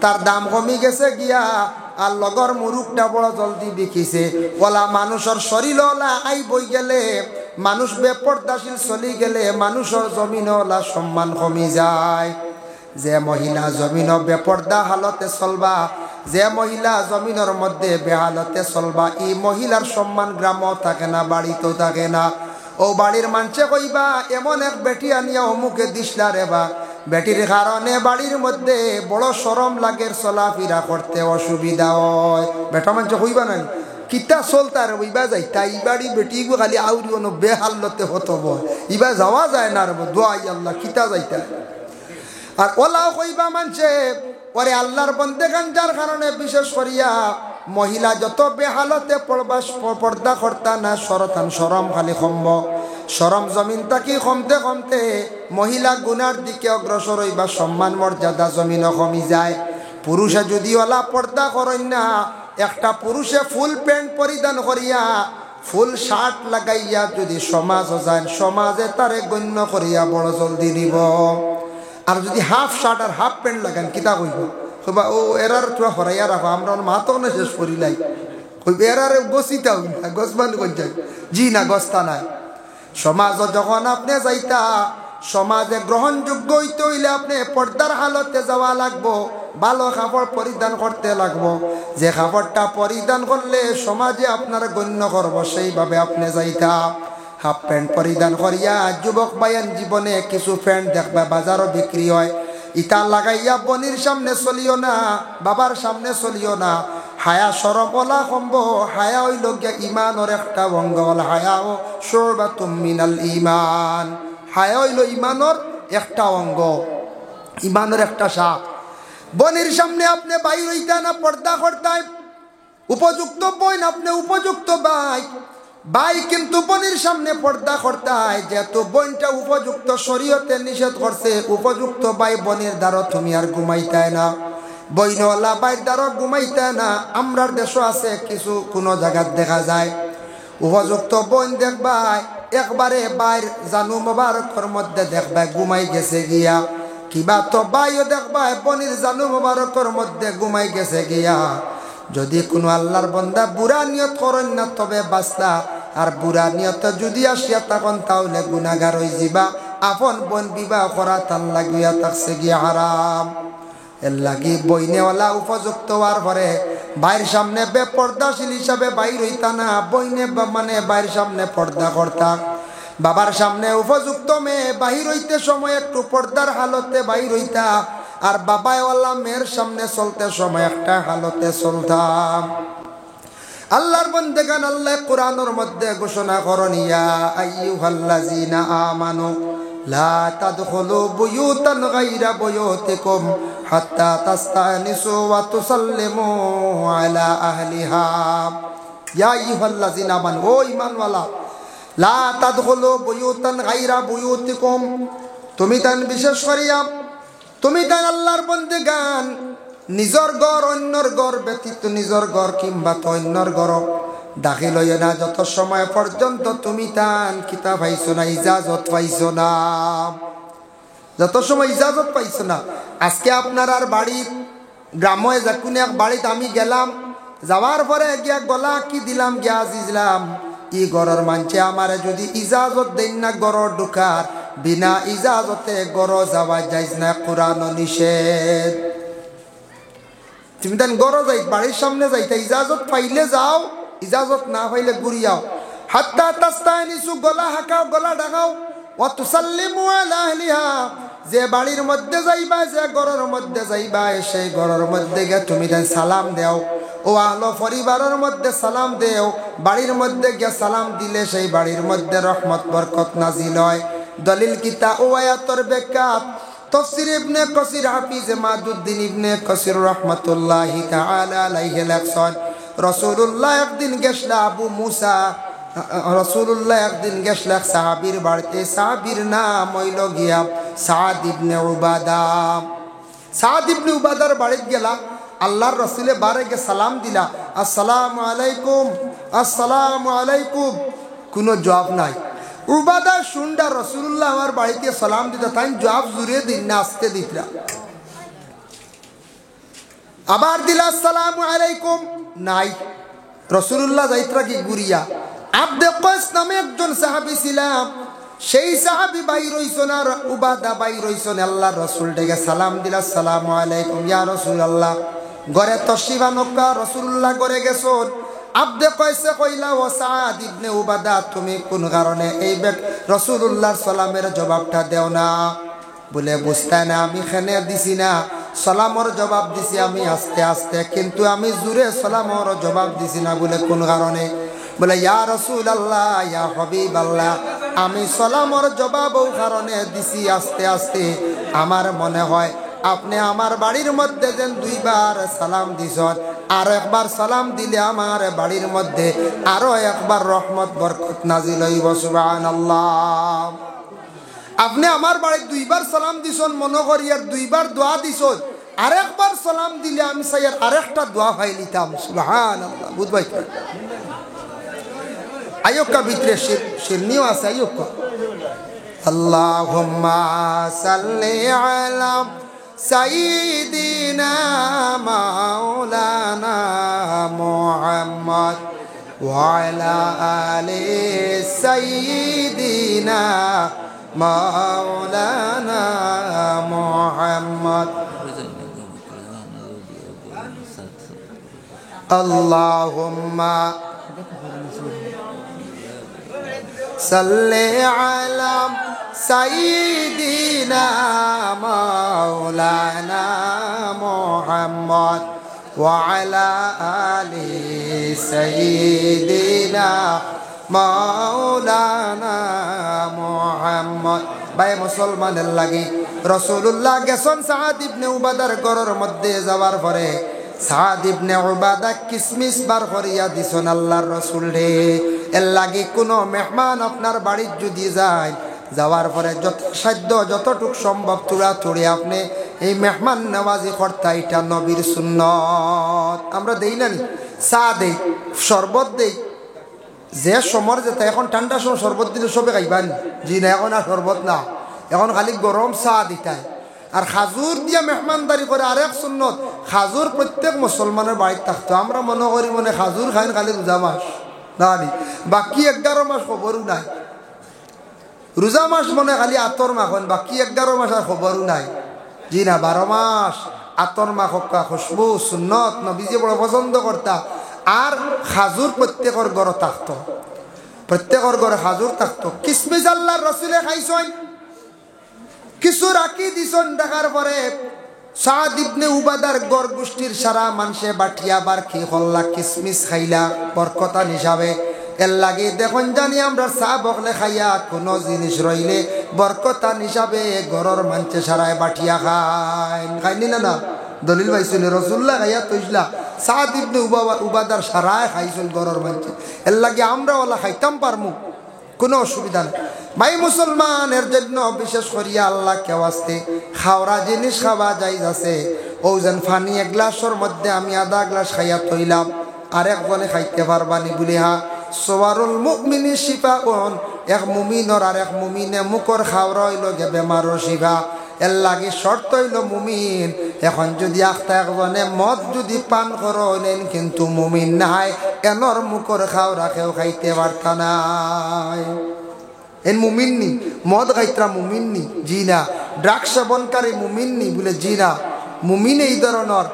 তার দাম কমি গেছে গিয়া। আর লগর মুরুগটা বড় জলদি বিকিছে। ওলা মানুষের শরীর ওলা আই বই গেলে, মানুষ বেপর্দাশীল চলি গেলে মানুষের জমিন ওলা সম্মান কমি যায়। যে মহিলা জমিন বেপর্দা হালতে চলবা, যে মহিলা জমিনের মধ্যে বেহালতে চলবা, এই মহিলার সম্মান গ্রামও থাকে না, বাড়িতেও থাকে না। ও বাড়ির মানুষে কইবা এমন এক বেটি আনিয়া অমুকে দিসলা রে বা, বেটির কারণে বাড়ির মধ্যে বড় শরম লাগে, চলাফেরা করতে অসুবিধা হয়। বেটা মানুষ কইবা না কিতা চলতার ইবা যাইতা, এই বাড়ি বেটি খালি আউরি অন বেহালতে হতো বয়, ইবা যাওয়া যায় না রে দোয়াই আল্লাহ কিতা যাইতা। আর ওলাও কইবা মানছে পরে আল্লাহর বন্দেগান, যার কারণে বিশেষ করিয়া মহিলা যত বেহালতে পর্দা করতা না, সরতান সরম খালি কমব, সরম জমিন তাকি কমতে কমতে মহিলা গুনার দিকে অগ্রসর হইবা, সম্মান মর্যাদা জমিনও কমি যায়। পুরুষে যদি ওলা পর্দা করেন না, একটা পুরুষে ফুল প্যান্ট পরিধান করিয়া ফুল শার্ট লাগাইয়া যদি সমাজও যায়, সমাজে তারে গণ্য করিয়া বড় জলদি নিব। আর যদি হাফ শার্ট আর হাফ প্যান্ট লাগান কিতা কইব, কইবা ও এরার তো হরাইয়া রাখো, আমরা মাতো না শেষ করিলাই, কইব এরারে গছিতা হই না, গছবান কই যাই, জি না গছতা নাই। সমাজ যখন আপনি যাইতা, সমাজে গ্রহণযোগ্য হইতে হইলে আপনি পর্দার হালতে যাওয়া লাগবো, ভালো কাপড় পরিধান করতে লাগবো। যে কাপড়টা পরিধান করলে সমাজে আপনার গণ্য করব, সেইভাবে আপনি যাইতা। হাফ প্যান্ট পরিধান করিয়া যুবক বায়ান জীবনে কিছু প্যান্ট দেখবা বাজারও বিক্রি হয়, ইটা লাগাইয়া বনির সামনে চলিও না, বাবার সামনে চলিও না। হায়া সরম ওলা কমব, হায়া হইল গিয়া ইমানের একটা অঙ্গ, হায়া ও শুরবাতুম মিনাল ইমান। হায়া হইল ইমানের একটা অঙ্গ, ইমানের একটা শাখ। বনির সামনে আপনি বাইর হইতা না, পর্দা করতাই উপযুক্ত বইন, আপনি উপযুক্ত ভাই কিন্তু বোনের সামনে পর্দা করতে হয়, যেহেতু বোনটা উপযুক্ত শরীয়তে নিষেধ করছে, উপযুক্ত ভাই বোনের দ্বারা তুমি আর ঘুমাইতে না, বইনওয়ালা ভাইয়ের দ্বারা ঘুমাইতে না। আমরার দেশও আছে কিছু কোনো জায়গায় দেখা যায় উপযুক্ত বোন দেখবাই একবারে বাইর জানু মোবারকর মধ্যে দেখবাই ঘুমাই গেছে গিয়া, কিবা তো ভাইও দেখবাই বোনের জানু মোবারকর মধ্যে ঘুমাই গেছে গিয়া। যদি কোনো আল্লাহর বান্দা বুড়া নিয়ত করেন না তবে বাঁচলা, আর বুড়া নিয়ত যদি আসিয়া তখন তাহলে গুনাহগার হয়ে যাবা। আপন বোন বিবাহ করা তার লাগিয়া থাকছে গিয়া হারাম। এর লাগি বইনেওয়ালা উপযুক্ত হওয়ার পরে ভাইয়ের সামনে বেপর্দাশীল হিসাবে বাইর হইতা না, বইনে মানে ভাইয়ের সামনে পর্দা করতা। বাবার সামনে উপযুক্ত মেয়ে বাহির হইতে সময় একটু পর্দার হালতে বাহির হইতা, আর বাবাওয়ালা মেয়ের সামনে চলতে সময় একটা হালতে চলতাম। আল্লাহর বান্দাগান আল্লাহ কোরআনের মধ্যে ঘোষণা করেন, ইয়া আইয়ুহাল্লাযীনা আমানু লা তাদখুলু বুয়ুতান গায়রা বুয়ুতিকুম হাত্তা তাস্তানিসু ওয়া তুসাল্লিমু আলা আহলিহা। ইয়া আইয়ুহাল্লাযীনা আমানু, ও ঈমানওয়ালা, লা তাদখুলু বুয়ুতান গায়রা বুয়ুতিকুম, তুমি তান বিশেষ করিয়া তুমি তান আল্লাহর বান্দাগান নিজর ঘর অন্যর ঘর ব্যতীত নিজর ঘর কিংবা অন্যর ঘর দাখিল হইও না যত সময় পর্যন্ত তুমি তান কিতাব পাইছো না, ইজাজত পাইছো না, যত সময় ইজাজত পাইছো না। আজকে আপনার আর বাড়ির গ্রামে যা কোনো এক বাড়িতে আমি গেলাম, যাওয়ার পরে গিয়া গলা কি দিলাম, গিয়া দিলাম, ই ঘরের মানছে আমারে যদি ইজাজত দেন না ঘর ঢুকার, বিনা ইজাজতে ঘর যাওয়া যাইজ না, কোরআন নিষেধ। তুমি তান ঘর যাই বাড়ির সামনে যাইতে ইজাজত পাইলে যাও, ইজাজত না পাইলে ঘুরিয়াও। হাত্তা তাস্তানিসু, গলা হাঁকাও, গলা ডাকাও, ওয়া তুসাল্লিমু আলা আহলিহা, যে বাড়ির মধ্যে যাইবা, যে ঘরের মধ্যে যাইবা, সেই ঘরের মধ্যে গিয়ে তুমি তাই সালাম দেও। ও আহলো পরিবারের মধ্যে সালাম দেও। বাড়ির মধ্যে গিয়ে সালাম দিলে সেই বাড়ির মধ্যে রহমত বরকত নাজিল হয়। দলিল কিতা ও আয়াতর বেকাত তফসির ইবনে কাসির হাফিজ মাদুদ্দিন ইবনে কাসির রাহমাতুল্লাহি তাআলা আলাইহি লেখছেন, রাসূলুল্লাহ একদিন গেছলা আবু মুসা, রাসূলুল্লাহ একদিন গেছলা সাহাবীর বাড়িতে। সাহাবীর নাম হইল গিয়া সাদ ইবনে উবাদা। সাদ ইবনে উবাদার বাড়িতে গেলা, আল্লাহর রাসূলে বারে গে সালাম দিলা, আসসালামু আলাইকুম, আসসালামু আলাইকুম, কোনো জবাব নাই। উবাদা শুনডা রাসূলুল্লাহ আমার বাড়িতে সালাম দিতা, তাই জবাব জুড়ে দিন না, আসতে দিতরা। আবার দিলা আসসালামু আলাইকুম, নাই। রাসূলুল্লাহ যাইতরা কি গুরিয়া। আব্দে কয়স নামে একজন সাহাবী ছিলাম, সেই সাহাবী বাইর হইছেন আর উবাদা বাইর হইছেন। আল্লাহর রাসূল ডেকে সালাম দিলা, আসসালামু আলাইকুম ইয়া রাসূলুল্লাহ। ঘরে তশরিফ আনকা, রাসূলুল্লাহ ঘরে গেছেন। আব্দে কয়সে কইলা, ও সাদ ইবনে উবাদা, তুমি কোন কারণে এই রাসূলুল্লাহর সালামের জবাবটা দেও না? বলে বুঝতে না, আমি খেনে দিছি না, সালামর জবাব দিছি আমি আস্তে আস্তে, কিন্তু আমি জুরে সালামর জবাব দিছি না। বলে কোন কারণে? বলে ইয়া রাসূলুল্লাহ, ইয়া হাবিবাল্লাহ, আমি সালামর জবাব ও কারণে দিছি আস্তে আস্তে, আমার মনে হয় আপনি আমার বাড়ির মধ্যে যেন দুইবার সালাম দিছেন, আর একবার সালাম দিলে আমার বাড়ির মধ্যে আরো একবার রহমত বরকত নাজিল হইব। সুবহানাল্লাহ। আপনি আমার বাড়ি দুইবার সালাম দিছেন মনে করি, আর দুইবার দোয়া দিছেন, আরেকবার সালাম দিলে আমি চাই আর আরেকটা দোয়া পাই নিতাম। সুবহানাল্লাহ। বুঝবাই আয়োক্কা ভিতরে শিরনিও আছে, আয়োক্কা। আল্লাহুম্মা সাল্লি আলা সাইয়্যিদিনা মাওলানা মুহাম্মদ ওয়া আলা আলি সাইয়্যিদিনা মাওলানা মুহাম্মদ। আল্লাহুম্মা সাল্লি আলা সাইয়্যিদিনা মাওলানা মুহাম্মদ ওয়া আলা আলি সাইয়্যিদিনা মাওলানা মুহাম্মদ। ভাই মুসলমানের লাগি রাসূলুল্লাহ গেছেন সাদ ইবনে উবাদার ঘরের মধ্যে যাওয়ার পরে সাদ ইবনে উবাদা কিসমিস বার করিয়া দিছেন আল্লাহর রাসূল রে। এর লাগি কোনো মেহমান আপনার বাড়ির যদি যায়, যাওয়ার পরে যত সাধ্য যতটুক সম্ভব তুড়াতুড়ি আপনি এই মেহমান নওয়াজি করতে, এটা নবীর সুন্নত। আমরা দেই না, চা দেই, শরবত দেই, যে সমর যেতে এখন ঠান্ডার সময় শরবত দিলে সবে খাইবান, জি না, এখন আর শরবত না, এখন খালি গরম চা দিতায়। আর খাজুর দিয়া মেহমানদারি করে আরেক সুন্নত, খাজুর প্রত্যেক মুসলমানের বাড়িতে থাকতো। আমরা মনে করি মনে খাজুর খাইন খালি রোজা মাস, না বাকি 11 মাস খবরও নাই। রোজা মাস মনে খালি আতর মাখন, বাকি 11 মাস আর খবরও নাই, জি না, 12 মাস আতর মাখা খুশবু সুন্নত নবীজি বড় পছন্দ করতা। আর খাজুর প্রত্যেকের ঘরে থাকতো, প্রত্যেকের ঘরে খাজুর থাকতো। কিসমিস আল্লাহর রসুলে খাইছেন, কিছু রাখি দিছেন। দেখার পরে সাদ ইবনে উবাদার গড় গোষ্ঠীর সারা মানুষে বাটিয়া বার খেয়ে হল্লা কিসমিস খাইলা বরকতান হিসাবে। এর লাগে দেখুন জানি আমরা চা বকলে খাইয়া কোনো জিনিস রইলে বরকতান হিসাবে ঘরের মানুষে সারায় বাটিয়া খায়, খাইনি না? না দলিল পাইছিল রসুল্লাহ খাইয়া তৈসলা সাদ ইবনে উবাদার সারায় খাইছিল ঘরের মানুষে। এর লাগে আমরা ওলা খাইতাম পারমু, কোনো অসুবিধা নেই। ভাই মুসলমান, এর জন্য বিশেষ করিয়া আল্লাহ কেউ আসতে খাওয়া জিনিস খাওয়া যাইজ আছে। ও যেন ফানি এক গ্লাসের মধ্যে আমি আধা গ্লাস খাইয়া তৈলাম, আর একজনে খাইতে পারবানি বলি হা সোয়ারুল মুমিনি শিফাউন, এক মুমিনর আর এক মুমিনে মুখর খাওয়া হইল গে বেমারও শিফা। এর লাগে শর্ত হইল মুমিন। এখন যদি আখতা একজনে মদ যদি পান করেন কিন্তু মুমিন নাই, এনর মুখর খাওয়া কেউ খাইতে পারতা নাই। এন মুমিননি মদ খাইতরা মুমিননি, জি না। ড্রাগ সেবনকারী মুমিননি বলে, জি না। মুমিন এই ধরনের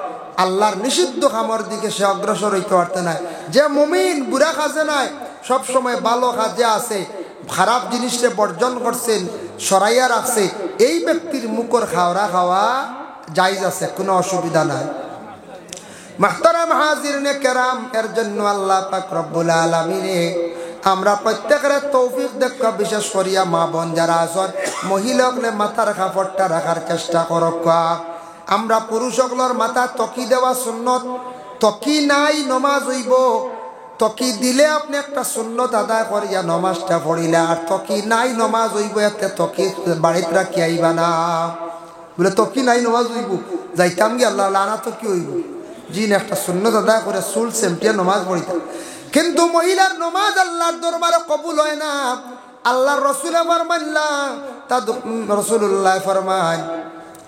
আল্লাহর নিষিদ্ধ কামর দিকে সে অগ্রসর হইতে পারতে নাই। যে মুমিন বুড়া কাজে নাই, সব সময় ভালো কাজে আছে, খারাপ জিনিসে বর্জন করছেন, সরাইয়া রাখছে, এই ব্যক্তির মুখর খাওয়া জায়েজ আছে, কোনো অসুবিধা নাই। মুহতারাম হাজিরিনে কেরাম, এর জন্য আল্লাহ পাক রব্বুল আলামিনে আমরা প্রত্যেকের তৌফিক দেখা, বিশেষ করিয়া মা বোন যারা আছেন মহিলাগুলো মাথার কাপড়টা রাখার চেষ্টা করক। আমরা পুরুষগুলোর মাথা তকি দেওয়া সুন্নত, তকি নাই নমাজ হইব। তকি দিলে আপনি একটা সুন্নত আদায় করিয়া নমাজটা পড়িলে, আর তকি নাই নমাজ হইব, এতে তকি বাড়িতে রাখি আইবা না। বলে তকি নাই নমাজ হইব, যাইতাম গিয়ে আল্লাহ লানা তকি হইব, জি না। একটা সুন্নত আদায় করে চুল সেমটিয়া নমাজ পড়িতাম। কিন্তু মহিলার নমাজ আল্লাহর দরবারে কবুল হয় না। আল্লাহর রসুলে ফরমাইলা, তা রসুল্লাহ ফরমান,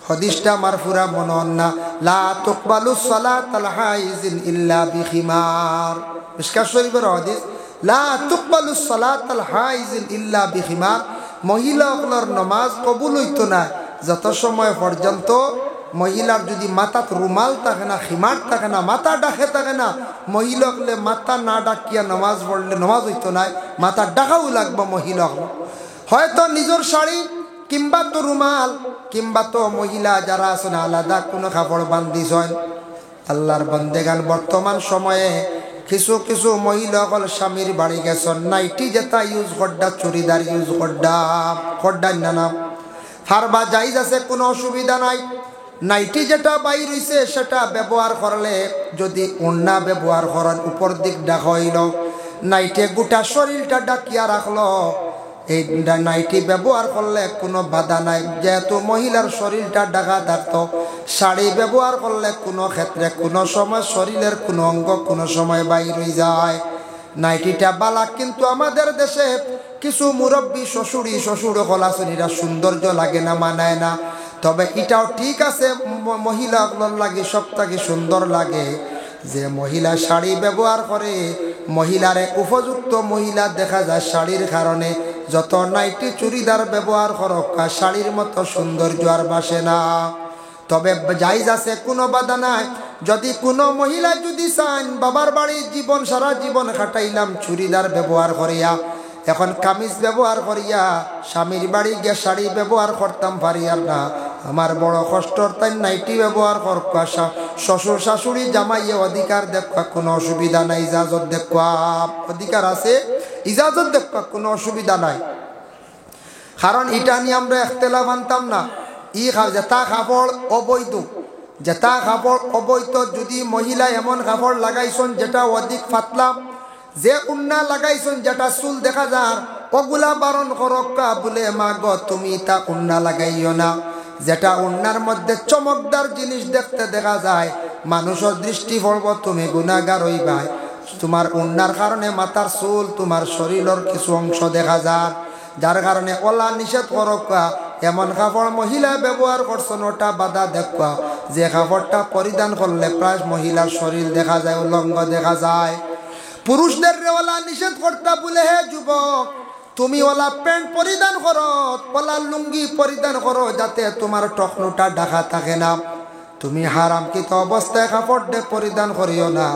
হাদিসটা মারফুরা মনন না, লা তুকবালু সালাতাল হাইজিন ইল্লা বিখিমার। মিশকাত শরীফের হাদিস, লা তুকবালু সালাতাল হাইজিন ইল্লা বিখিমার। মহিলাগুলোর নামাজ কবুল হইতো না যত সময় পর্যন্ত মহিলার যদি মাথাত রুমাল থাকে না, খিমার থাকে না, মাথা ডাকে থাকে না। মহিলাগুলো মাথা না ডাকিয়া নামাজ পড়লে নামাজ হইতো না, মাথা ডাকাও লাগবে মহিলা। হয়তো নিজের শাড়ি কিংবা তো রুমাল কিংবা তো মহিলা যারা আছেন আলাদা কোনো কাপড় বান্ধিছেন। আল্লাহর বান্দেগান বর্তমান সময়ে কিছু কিছু মহিলাগুলো স্বামীর বাড়ি গেছেন, নাইটি যেটা ইউজ করডা, চুড়িদার ইউজ করডা না হারবা জায়েজ আছে, কোনো অসুবিধা নাই। নাইটি যেটা বাইর হইছে সেটা ব্যবহার করলে, যদি ওড়না ব্যবহার করেন উপর দিক ডাকা হইল, নাইটে গোটা শরীরটা ডাকিয়া রাখলো, এই নাইটি ব্যবহার করলে কোনো বাধা নাই, যেহেতু মহিলার শরীরটা ঢাকা থাকতো। শাড়ি ব্যবহার করলে কোনো ক্ষেত্রে কোনো সময় শরীরের কোনো অঙ্গ কোনো সময় বাইর হয়ে যায়। নাইটিটা বালা, কিন্তু আমাদের দেশে কিছু মুরব্বী শ্বশুর হলাশনীরা সৌন্দর্য লাগে না, মানায় না। তবে এটাও ঠিক আছে, মহিলাগুলোর লাগে সবথেকে সুন্দর লাগে যে মহিলা শাড়ি ব্যবহার করে, মহিলারে উপযুক্ত মহিলা দেখা যায় শাড়ির কারণে। যত নাইটি চুড়িদার ব্যবহার করক, শাড়ির মতো সৌন্দর্য আর বাসে না। তবে জায়েজ আছে, কোনো বাধা নাই। যদি কোনো মহিলা যদি চান বাবার বাড়ির জীবন সারা জীবন কাটাইলাম চুড়িদার ব্যবহার করিয়া, এখন কামিজ ব্যবহার করিয়া স্বামীর বাড়ি গিয়ে শাড়ি ব্যবহার করতাম পারি আর না, আমার বড় কষ্টর, তাই নাইটি ব্যবহার করকা। শ্বশুর শাশুড়ি জামাইয়ে অধিকার দেখা, কোনো অসুবিধা নাই, ইজাজত দেখা অধিকার আছে, ইজাজত দেখা কোনো অসুবিধা নাই। কারণ এটা নিয়ে আমরা ইখতিলাফ আনতাম না। যেটা কাপড় অবৈধ, যেটা কাপড় অবৈধ, যদি মহিলা এমন কাপড় লাগাইছেন যেটা অধিক পাতলা, যে উন্না লাগাইছেন যেটা চুল দেখা যার, ওগুলা বারণ করক্কা বলে মা গো তুমি তা উন্না লাগাইও না। যেটা উন্নার মধ্যে চমকদার জিনিস দেখতে দেখা যায়, মানুষের দৃষ্টি পড়ব, তুমি গুনাহগার হইবা। তোমার উন্নার কারণে মাথার চুল, তোমার শরীরের কিছু অংশ দেখা যায়, যার কারণে ওলা নিষেধ করক্কা। এমন কাপড় মহিলা ব্যবহার করছেন, ওটা বাধা দেখা, যে কাপড়টা পরিধান করলে প্রায় মহিলার শরীর দেখা যায়, উলঙ্গ দেখা যায়। পুরুষদের ওলা নিষেধ করতা বলে, হে যুবক তুমি ওলা প্যান্ট পরিধান করো, ওলা লুঙ্গি পরিধান করো, যাতে তোমার টকনুটা ঢাকা থাকে না। তুমি হারামকৃত অবস্থায় কাপড় পরিধান করিও না।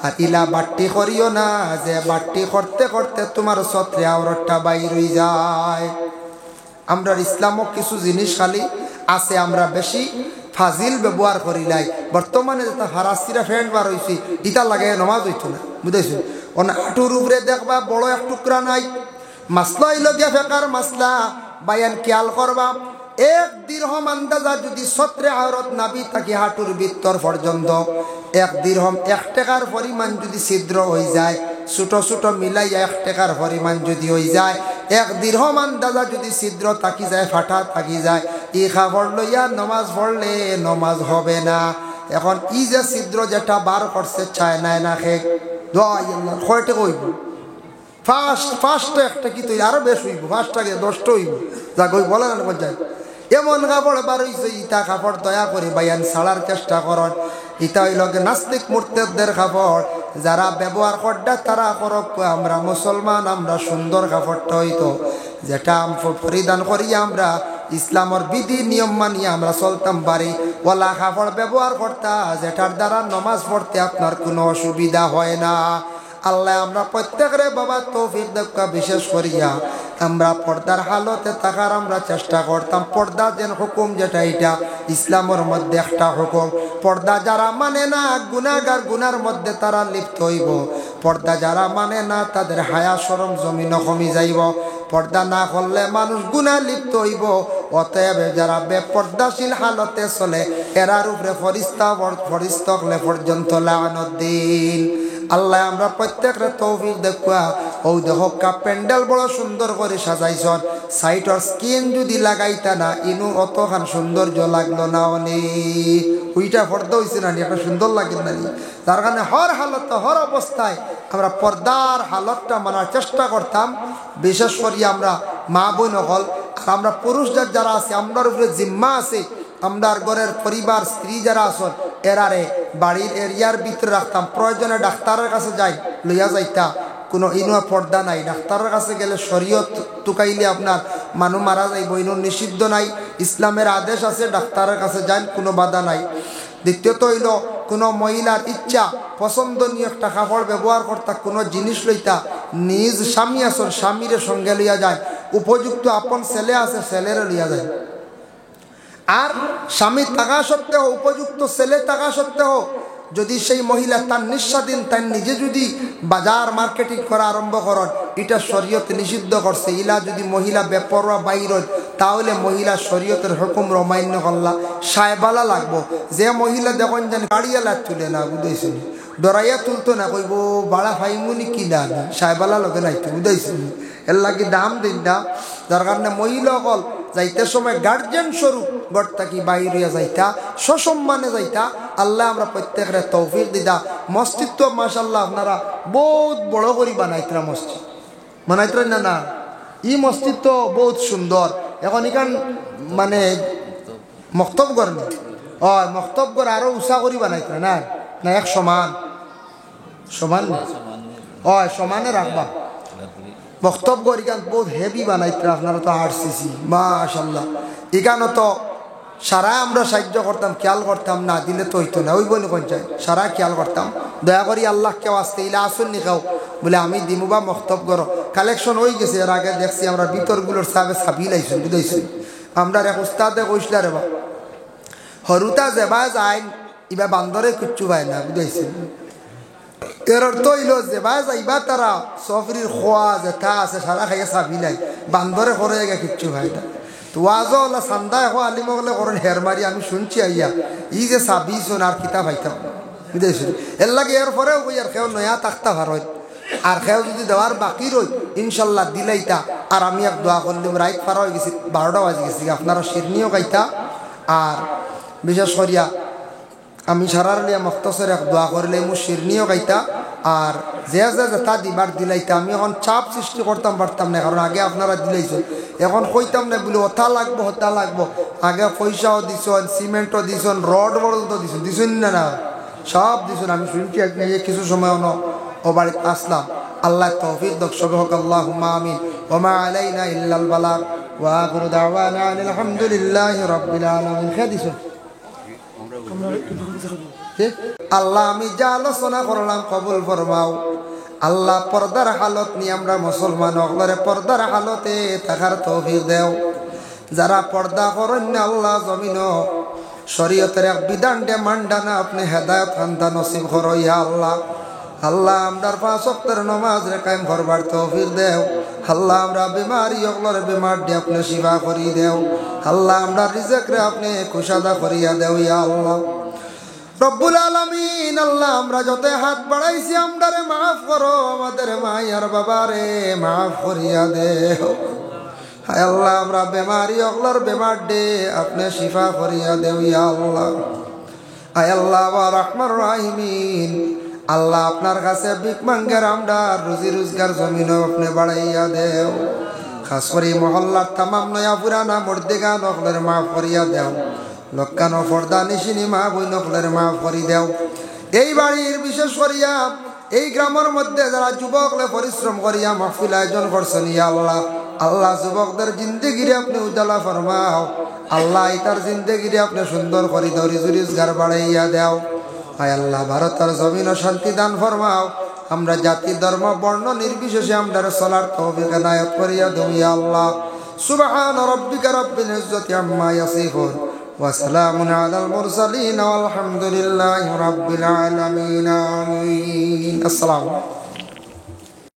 আর ইলা বাট্টি করিও না যে বাট্টি করতে করতে তোমার ছত্রে আওরতটা বাইর হয়ে যায়। আমরা ইসলামক কিছু জিনিস খালি আছে আমরা বেশি ফাজিল ব্যবহার করিলাই। বর্তমানে যেটা হারাসিরা ফ্রেন্ড বার হয়েছি ইটা লাগে নমাজ হইতো না, বুঝাইছো? হাঁটুর উপরে দেখবা বড় এক টুকরা নাই। মাসলা হইল গিয়া ফেকার মাসলা, বায়ান খেয়াল করবা। 1 দিরহম আন্দাজা যদি ছত্রে আওরত নাবি থাকি হাঁটুর ভিতর পর্যন্ত, 1 দিরহম 1 টাকার পরিমাণ যদি ছিদ্র হয়ে যায়, ছোট ছোট মিলাইয়া 1 টাকার পরিমাণ যদি হয়ে যায়, 1 দিরহম আন্দাজা যদি ছিদ্র থাকি যায়, ফাটা থাকি যায়, ই খাবার লইয়া নমাজ পড়লে নমাজ হবে না। এখন ই যে ছিদ্র যেটা বার করছে চায় নাই না খে কয়টা কইব ফার্স্ট একটা কি তুই আরো বেশ হইব, ফার্স্টটাকে 10টা হইব যা কই বলে না পর্যায়ে। এমন কাপড় বার হইছে, ইটা কাপড় দয়া করে বায়ান ছাড়ার চেষ্টা করন। ইটা হইল নাস্তিক মুরতাদদের কাপড়, যারা ব্যবহার করডা তারা করক। আমরা মুসলমান, আমরা সুন্দর কাপড়টা হইতো যেটা পরিধান করি আমরা ইসলামের বিধি নিয়ম মানিয়ে আমরা চলতাম পারি, ওলা কাপড় ব্যবহার করতা যেটার দ্বারা নমাজ পড়তে আপনার কোনো অসুবিধা হয় না। আল্লাহ আমরা প্রত্যেকের বাবা তৌফিক দেখা, বিশেষ করিয়া আমরা পর্দার হালতে থাকার আমরা চেষ্টা করতাম। পর্দা যেন হুকুম যেটা এটা ইসলামের মধ্যে একটা হুকুম। পর্দা যারা মানে না গুনাহগার, গুনার মধ্যে তারা লিপ্ত হইব। পর্দা যারা মানে না তাদের হায়া শরম জমিন কমি যাইব। পর্দা না করলে মানুষ গুনাহ লিপ্ত হইব। অতএব যারা বেপর্দাশীল হালতে চলে এরার উপরে ফরিস্তা হলে পর্যন্ত লানত দিন। আল্লাহ আমরা প্রত্যেকের তৌফিক দেখা। ও দেখো প্যান্ডেল বড় সুন্দর করে সাজাইছন, সাইটর স্কিন যদি লাগাইতা না ইনু অতখান সৌন্দর্য লাগলো না। ওইটা পর্দা হয়েছে না, একটা সুন্দর লাগে না। তার কারণে হর হালত হর অবস্থায় আমরা পর্দার হালতটা মানার চেষ্টা করতাম। বিশেষ করি আমরা মা বোন হল, আমরা পুরুষ যারা আছে আমরার উপরে জিম্মা আছে, আমরার ঘরের পরিবার স্ত্রী যারা আসন এরারে বাড়ির এরিয়ার ভিতরে রাখতাম। প্রয়োজনে ডাক্তারের কাছে যাই লইয়া যাইতা, কোনো ইনুয়া পর্দা নাই। ডাক্তারের কাছে গেলে শরীয়ত টুকাইলে আপনার মানুষ মারা যাইব, ইনুর নিষিদ্ধ নাই। ইসলামের আদেশ আছে ডাক্তারের কাছে যান, কোনো বাধা নাই। দ্বিতীয়ত হইল কোনো মহিলার ইচ্ছা পছন্দনীয় একটা কাপড় ব্যবহার করতা, কোনো জিনিস লইতা, নিজ স্বামী আসন স্বামীরে সঙ্গে লইয়া যায়। উপযুক্ত আপন ছেলে আছে ছেলেরে লইয়া যায়। আর স্বামী থাকা সত্ত্বেও উপযুক্ত ছেলে থাকা সত্ত্বেও যদি সেই মহিলা তার নিঃস্বাধীন তাই নিজে যদি বাজার মার্কেটিং করা আরম্ভ করেন, এটা শরীয়ত নিষিদ্ধ করছে। ইলা যদি মহিলা বেপরোয়া বাইর তাহলে মহিলা শরীয়তের হুকুম অমান্য করলা, সাহেবালা লাগবো। যে মহিলা দেখুন জানি গাড়িয়ালা তুলে না, বুঝাইছি ডরাইয়া তুলতো না, কইব বাড়া ফাইমুনি কিনা না, সাহেবালা লগে নাইতো, বুঝাইছি এর লাগে দাম দিন না। যার কারণে মহিলা অকল যাইতে সময় গার্জেন স্বরূপ ঘর থাকি বাইর হইয়া যাইতা, সসম্মানে যাইতা। আল্লাহ আমরা প্রত্যেকের তৌফিক দিদা। মসজিদ তো মাশাআল্লাহ আপনারা বহুত বড় করে বানাইতরা, মসজিদ বানাইতরা না না, ই মসজিদ তো বহুত সুন্দর। এখন এখান মানে মক্তব ঘর না, মক্তব ঘর আরো উঁচা করে বানাইতরা না, না এক সমান সমান সমানে রাখবা। বক্তব্য ইখান বহুত হেভি বানাইতরা, আপনারা তো আরসিসি মাশাআল্লাহ। এখানে তো সারা আমরা সাহায্য করতাম, খেয়াল করতাম না, দিলে তো হইতো না। ওই বলে পঞ্চায়েত সারা খেয়াল করতাম, দয়া করি আল্লাহ কেউ আসতে ইলা আসুন নি খাও বলে আমি দিমু বা মক্তব করো। কালেকশন হয়ে গেছে, এর আগে দেখছি আমরা ভিতরগুলোর সাবে ছাবি লাইছুন, বুঝাইছি। আমরা এক উস্তাদে কইসলা রে বা হরুতা যেবা যায় ইবা বান্দরে কিচ্ছু পায় না, বুঝাইছি। এর অর্থ হইল যেবা যাইবা তারা সফরির খোয়া যেটা আছে সারা খাইয়া চাবি নাই, বান্দরে করে গে কিচ্ছু ভাই না। তো ওয়াজও ওলা চান্দা এখন আলিমগলে করেন হের মারি, আমি শুনছি আইয়া ই যে চাবি শোন আর কিতা ভাইতাম, বুঝেছি। এর লাগে এর পরেও কই আর খেও নয়া তাক্তা ভার হয়, আর খেও যদি দেওয়ার বাকি রই ইনশাল্লাহ দিলাইতা। আর আমি এক দোয়া করলাম, রাইত পার হয়ে গেছি, 12টা বাজে গেছি, আপনারা শিরনিও গাইতা। আর বিশেষ করিয়া আমি সারার লিয়া মখতসর এক দোয়া করলে মু শিরনিও গাইতা। আর যে যেটা দিবার দিলাইতা, আমি এখন চাপ সৃষ্টি করতাম পারতাম না, কারণ আগে আপনারা দিলাইছেন, এখন কইতাম না বলে হতা লাগবো হতা লাগবো। আগে পয়সাও দিছেন, সিমেন্টও দিছেন, রড পর্যন্ত দিছেন, দিছেন না না সব দিছেন। আমি শুনছি কিছু সময় ও বাড়িতে আসলাম। আল্লাহ তৌফিক দক সবে হোক, আল্লাহুম্মা আমিন। ওয়া মা আলাইনা ইল্লাল বালাগ ওয়া আখিরু দাওয়ানা আলহামদুলিল্লাহি রাব্বিল আলামিন। খেয়ে দিছেন আল্লাহ আমি যা আলোচনা করলাম কবুল ফরমাও আল্লাহ পর্দার হালত নিয়ে আমরা মুসলমান হকলরে পর্দার হালতে থাকার তৌফিক দেও যারা পর্দা করেন না আল্লাহ জমিন শরীয়তের এক বিধান দে মান্ডানা আপনি হেদায়েত খান্দা নসিব করো ইয়া আল্লাহ আল্লাহ আমরার 5 ওয়াক্তের নামাজ রে কায়েম করবার তৌফিক দেও আল্লাহ আমরা বিমারি হকলরে বিমার দে আপনি শিফা করি দেও আল্লাহ আমরা রিজিক রে আপনি কুশাদা করিয়া দেও ইয়া আল্লাহ রব্বুল আলামিন আল্লাহ আমরা যত হাত বাড়াইছি আমরারে maaf করো আমাদের মায়ের বাবারে maaf করিয়া দেও হায় আল্লাহ আমরা বেমারি হকলর বেমার দে আপনি শিফা করিয়া দেও ইয়া আল্লাহ হায় আল্লাহ ওয়া রাহমান রাহিমিন আল্লাহ আপনার কাছে ভিক মাঙ্গের আমরা রুজি রোজগার জমিন আপনি বাড়াইয়া দেও খাস করে মহল্লার तमाम নয়া পুরানা মর্দেগান হকলর maaf করিয়া দেও লক্কানো পর্দা নিশিনি মা বই নকলের মাফ করি দেও এই বাড়ির বিশেষ করিয়া এই গ্রামের মধ্যে যারা যুবকলে পরিশ্রম করিয়া মাহফিল আয়োজন করছেন ইয়া আল্লাহ আল্লাহ যুবকদের জিন্দেগিরে আপনি উজালা ফরমাও আল্লাহ ইতার জিন্দেগিরে আপনি সুন্দর করি দাও রিজি রোজগার বাড়াইয়া দেও হায় আল্লাহ ভারতের জমিন শান্তি দান ফরমাও আমরা জাতি ধর্ম বর্ণ নির্বিশেষে আমরা চলার তৌফিক এনায়েত করিয়া দেও ইয়া আল্লাহ সুবহান রাব্বিকা রাব্বিল ইজ্জাতি আম্মা ইয়াসিফুন وسلام على المرسلين والحمد لله رب العالمين آمين السلام